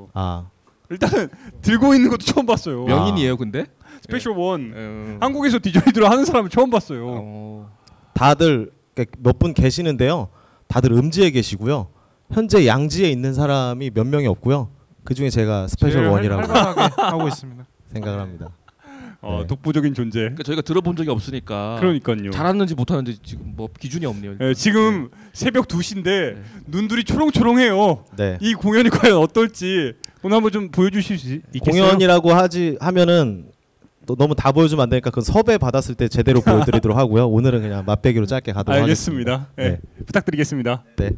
일단은 들고 있는 것도 처음 봤어요. 명인이에요, 근데? 스페셜 원. 한국에서 디저리드를 하는 사람을 처음 봤어요. 다들 몇 분 계시는데요. 다들 음지에 계시고요. 현재 양지에 있는 사람이 몇 명이 없고요. 그 중에 제가 스페셜 원이라고 하고 있습니다. 생각을 합니다. 독보적인 존재. 그러니까 저희가 들어본 적이 없으니까. 그러니까요. 잘하는지 못하는지 지금 뭐 기준이 없네요. 네, 지금 새벽 2시인데 눈들이 초롱초롱해요. 네. 이 공연이 과연 어떨지 오늘 한번 좀 보여주실 수 있겠어요? 공연이라고 하면은 또 너무 다 보여주면 안 되니까 그건 섭외 받았을 때 제대로 보여드리도록 하고요. 오늘은 그냥 맛배기로 짧게 가도록 알겠습니다. 하겠습니다. 네. 부탁드리겠습니다. 네.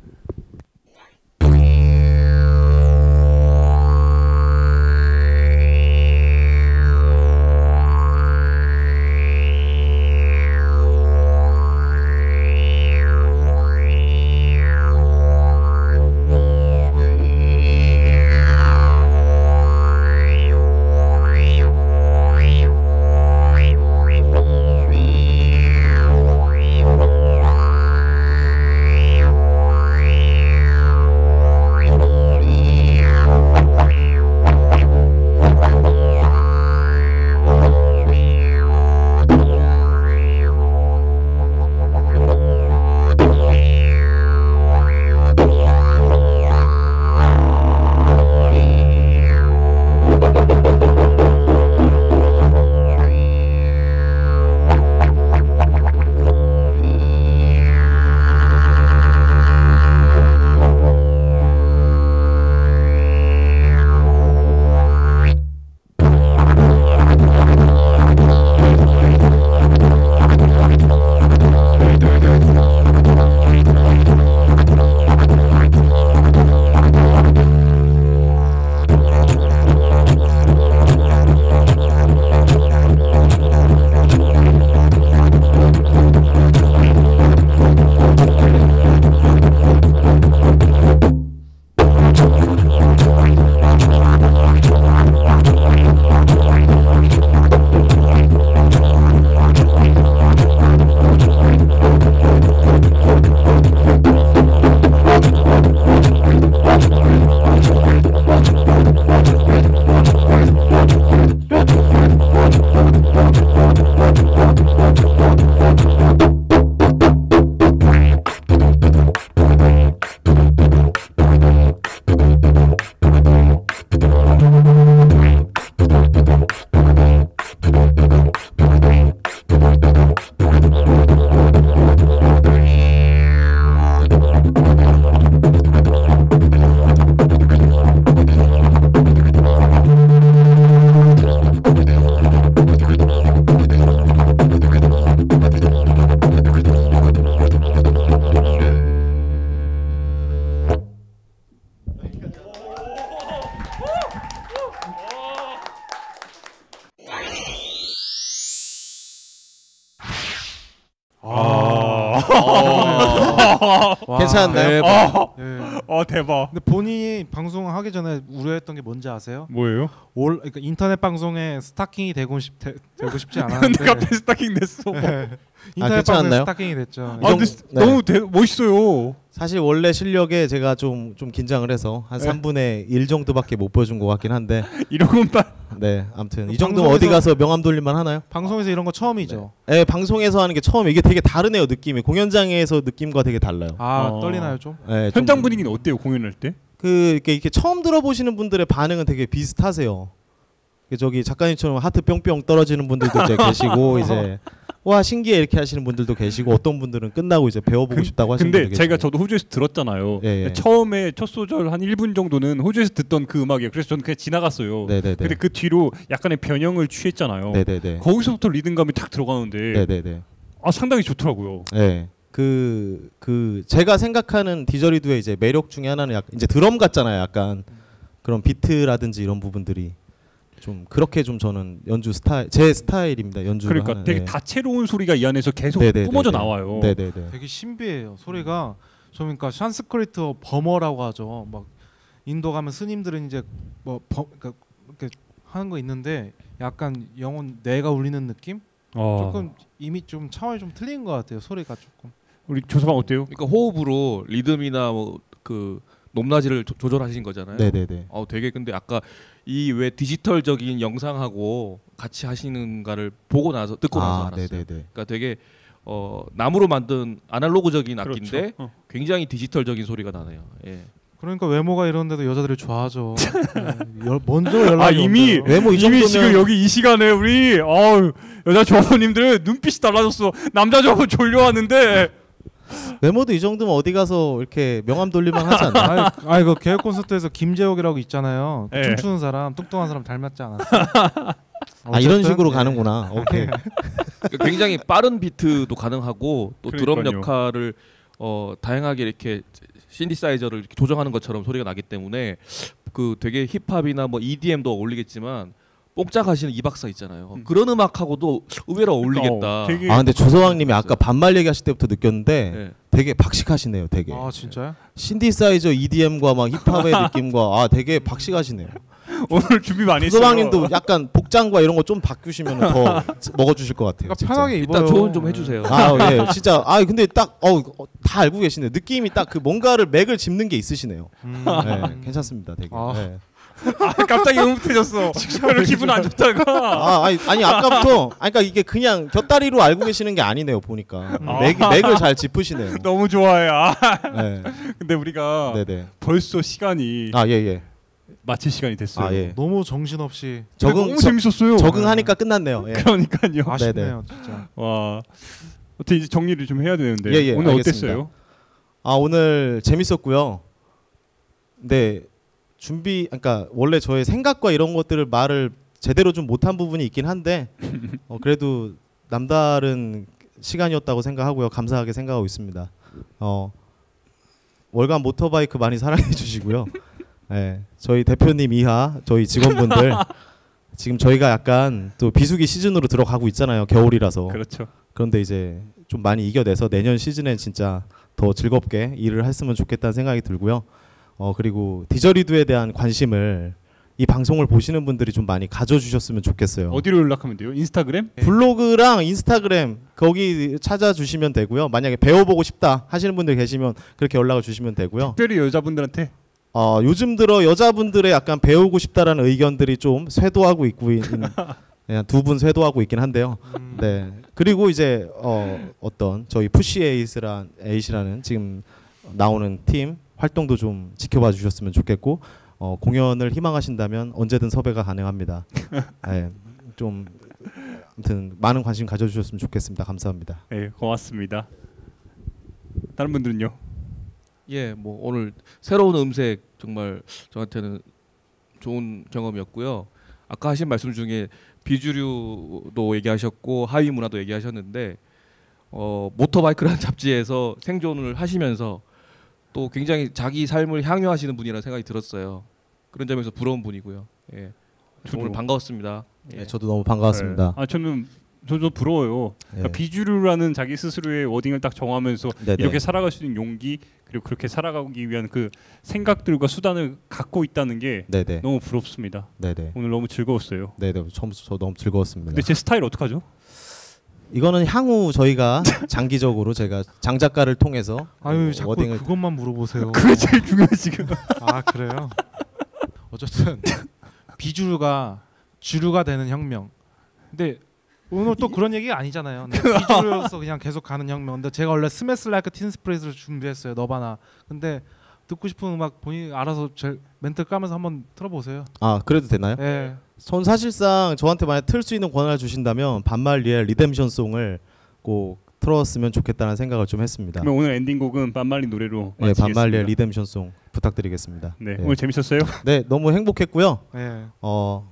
와. 괜찮았나요? 대박. 예. 대박. 근데 본인이 방송하기 전에 우려했던 게 뭔지 아세요? 뭐예요? 그러니까 인터넷 방송에 스타킹이 되고 싶지 않았는데 근데 갑자기 스타킹 됐어. 인터넷 그렇지 방송에 않나요? 스타킹이 됐죠. 아 근데 네. 너무 멋있어요. 사실 원래 실력에 제가 좀 긴장을 해서 한 네. 3분의 1 정도밖에 못 보여준 것 같긴 한데 이런 것만. 네 아무튼 이 방송에서- 정도면 어디 가서 명함 돌릴만 하나요? 방송에서 이런 거 처음이죠. 네 방송에서 하는 게 처음 이게 되게 다르네요 느낌이 공연장에서 느낌과 되게 달라요. 아 떨리나요 좀? 네, 좀 현장 분위기는 어때요 공연할 때? 이렇게 처음 들어보시는 분들의 반응은 되게 비슷하세요. 저기 작가님처럼 하트 뿅뿅 떨어지는 분들도 이제 계시고 이제 와 신기해 이렇게 하시는 분들도 계시고 어떤 분들은 끝나고 이제 배워보고 싶다고 하시는 근데 분들 제가 계시고. 저도 호주에서 들었잖아요. 예, 예. 처음에 첫 소절 한 1분 정도는 호주에서 듣던 그 음악이에요. 그래서 저는 그냥 지나갔어요. 네네네. 근데 그 뒤로 약간의 변형을 취했잖아요. 네네네. 거기서부터 리듬감이 탁 들어가는데 네네네. 상당히 좋더라고요. 네. 제가 생각하는 디저리드의 이제 매력 중에 하나는 약간 이제 드럼 같잖아요. 약간 그런 비트라든지 이런 부분들이 좀 그렇게 좀 저는 제 스타일입니다. 연주를 그러니까 하는. 되게 네. 다채로운 소리가 이 안에서 계속 네네네네. 뿜어져 나와요. 네네네. 되게 신비해요. 소리가 좀 그러니까 산스크리트 버머라고 하죠. 막 인도 가면 스님들은 이제 그러니까 이렇게 하는 거 있는데 약간 영혼 뇌가 울리는 느낌? 조금 이미 좀 차원이 좀 틀린 것 같아요. 소리가 조금. 우리 조서방 어때요? 그러니까 호흡으로 리듬이나 뭐 그 높낮이를 조절하신 거잖아요. 네네네. 되게 근데 아까 이 왜 디지털적인 영상하고 같이 하시는가를 보고 나서 듣고 나서 알았어요. 네네네. 그러니까 되게 나무로 만든 아날로그적인 악기인데 그렇죠. 굉장히 디지털적인 소리가 나네요. 예. 그러니까 외모가 이런데도 여자들이 좋아하죠. 먼저 연락이 이미 온대요. 외모 이 이미 정도면 지금 여기 이 시간에 우리 여자 조합원님들 눈빛이 달라졌어. 남자 조합원 졸려하는데 외모도 이 정도면 어디 가서 이렇게 명함 돌릴만 하지 않나요? 그 개혁 콘서트에서 김재욱이라고 있잖아요. 네. 춤추는 사람, 뚱뚱한 사람 닮았지 않았어요? 이런 어쨌든, 식으로 네. 가는구나. 오케이. 그러니까 굉장히 빠른 비트도 가능하고 또 드럼 그러니까요. 역할을 다양하게 이렇게 신디사이저를 이렇게 조정하는 것처럼 소리가 나기 때문에 그 되게 힙합이나 뭐 EDM도 어울리겠지만 뽕짝 하시는 이 박사 있잖아요. 그런 음악하고도 의외로 어울리겠다. 되게 근데 조서왕님이 아까 반말 얘기하실 때부터 느꼈는데 네. 되게 박식하시네요. 되게 아 진짜요? 신디사이저 EDM과 막 힙합의 느낌과 되게 박식하시네요. 오늘 준비 많이 했어요. 조서왕님도 약간 복장과 이런 거 좀 바꾸시면 더 먹어주실 것 같아요. 그러니까 진짜. 편하게 입어요. 일단 조언 좀 해주세요. 예, 진짜. 근데 딱 다 알고 계시네요. 느낌이 딱 그 뭔가를 맥을 짚는 게 있으시네요. 네, 괜찮습니다. 되게. 아. 네. 갑자기 흐뭇해졌어. 별로 기분 안 좋다가. 아니 아까부터 그러니까 이게 그냥 곁다리로 알고 계시는 게 아니네요. 보니까 아. 맥을 잘 짚으시네요. 너무 좋아해. 네. 근데 우리가 네네. 벌써 시간이 예. 마칠 시간이 됐어요. 예. 너무 정신없이 너무 재밌었어요. 적응하니까 끝났네요. 예. 그러니까요. 아쉽네요, 진짜. 와. 어떻게 이제 정리를 좀 해야 되는데 예, 오늘 알겠습니다. 어땠어요? 오늘 재밌었고요. 근데 그러니까 원래 저의 생각과 이런 것들을 말을 제대로 좀 못한 부분이 있긴 한데 그래도 남다른 시간이었다고 생각하고요. 감사하게 생각하고 있습니다. 월간 모터바이크 많이 사랑해 주시고요. 네, 저희 대표님 이하 저희 직원분들 지금 저희가 약간 또 비수기 시즌으로 들어가고 있잖아요. 겨울이라서. 그렇죠. 그런데 이제 좀 많이 이겨내서 내년 시즌엔 진짜 더 즐겁게 일을 했으면 좋겠다는 생각이 들고요. 그리고 디저리드에 대한 관심을 이 방송을 보시는 분들이 좀 많이 가져주셨으면 좋겠어요. 어디로 연락하면 돼요? 인스타그램? 블로그랑 인스타그램 거기 찾아주시면 되고요. 만약에 배워보고 싶다 하시는 분들 계시면 그렇게 연락을 주시면 되고요. 특별히 여자분들한테 요즘 들어 여자분들의 약간 배우고 싶다라는 의견들이 좀 쇄도하고 있고 두 분 쇄도하고 있긴 한데요. 네. 그리고 이제 어떤 저희 푸시 에잇이라는 지금 나오는 팀 활동도 좀 지켜봐 주셨으면 좋겠고 공연을 희망하신다면 언제든 섭외가 가능합니다. 네. 좀 아무튼 많은 관심 가져주셨으면 좋겠습니다. 감사합니다. 네, 고맙습니다. 다른 분들은요? 예, 뭐 오늘 새로운 음색 정말 저한테는 좋은 경험이었고요. 아까 하신 말씀 중에 비주류도 얘기하셨고 하위 문화도 얘기하셨는데 모터바이크라는 잡지에서 생존을 하시면서 또 굉장히 자기 삶을 향유하시는 분이라는 생각이 들었어요. 그런 점에서 부러운 분이고요. 예, 오늘 반가웠습니다. 예. 네, 저도 너무 반가웠습니다. 저는 저도 부러워요. 예. 그러니까 비주류라는 자기 스스로의 워딩을 딱 정하면서 네네. 이렇게 살아갈 수 있는 용기 그리고 그렇게 살아가기 위한 그 생각들과 수단을 갖고 있다는 게 네네. 너무 부럽습니다. 네네. 오늘 너무 즐거웠어요. 네네. 처음부터 저 너무 즐거웠습니다. 근데 제 스타일 어떡하죠? 이거는 향후 저희가 장기적으로 제가 장 작가를 통해서 아유 자꾸 워딩을 그것만 물어보세요. 그게 제일 중요해 지금. 아 그래요? 어쨌든 비주류가 주류가 되는 혁명. 근데 오늘 또 그런 얘기가 아니잖아요. 네, 비주류로서 그냥 계속 가는 혁명. 근데 제가 원래 스매스 라이크 틴 스프레이트를 준비했어요. 너바나. 근데 듣고 싶은 음악 본인이 알아서 제 멘트 까면서 한번 틀어보세요. 아 그래도 되나요? 예. 전 사실상 저한테 만약 틀 수 있는 권한을 주신다면 반말리의 리뎀션 송을 꼭 틀었으면 좋겠다는 생각을 좀 했습니다. 그러면 오늘 엔딩곡은 반말리 노래로 네, 마치겠습니다. 반말리의 리뎀션 송 부탁드리겠습니다. 네, 오늘 재밌었어요? 네, 너무 행복했고요. 예. 뭐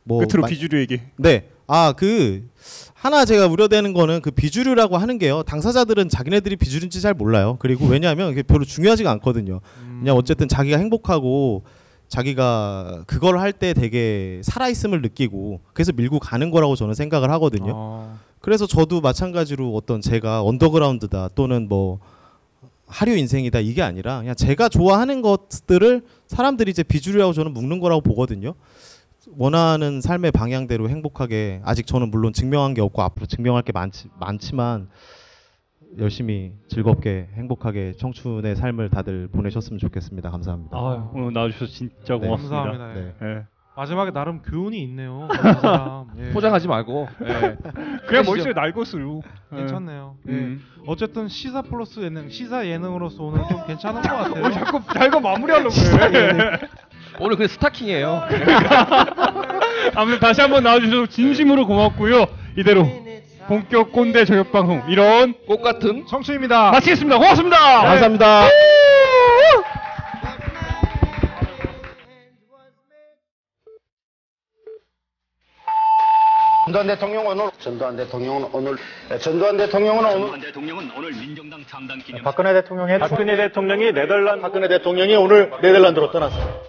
끝으로 비주류에게. 네. 그 하나 제가 우려되는 거는 그 비주류라고 하는 게요. 당사자들은 자기네들이 비주류인지 잘 몰라요. 그리고 왜냐하면 그게 별로 중요하지가 않거든요. 그냥 어쨌든 자기가 행복하고 자기가 그걸 할 때 되게 살아있음을 느끼고 그래서 밀고 가는 거라고 저는 생각을 하거든요. 그래서 저도 마찬가지로 어떤 제가 언더그라운드다 또는 뭐 하류 인생이다 이게 아니라 그냥 제가 좋아하는 것들을 사람들이 이제 비주류라고 저는 묶는 거라고 보거든요. 원하는 삶의 방향대로 행복하게 아직 저는 물론 증명한 게 없고 앞으로 증명할 게 많지만 열심히 즐겁게 행복하게 청춘의 삶을 다들 보내셨으면 좋겠습니다. 감사합니다. 오늘 나와주셔서 진짜 고맙습니다. 감사합니다. 예. 네. 마지막에 나름 교훈이 있네요. 그 사람. 예. 포장하지 말고. 예. 그냥 멋있어요. 날것으로. 괜찮네요. 예. 어쨌든 시사 플러스 예능, 시사 예능으로서 오늘 좀 괜찮은 것 같아요. 자꾸 마무리하려고 그래. 오늘 그 스타킹이에요. 아무튼 다시 한번 나와주셔서 진심으로 고맙고요. 이대로 본격 꼰대 저격 방송 이런 꽃 같은 청춘입니다. 마치겠습니다. 고맙습니다. 감사합니다. 전두환 대통령은 오늘 민정당 창당 기념 박근혜 대통령이 오늘 네덜란드로 떠났습니다.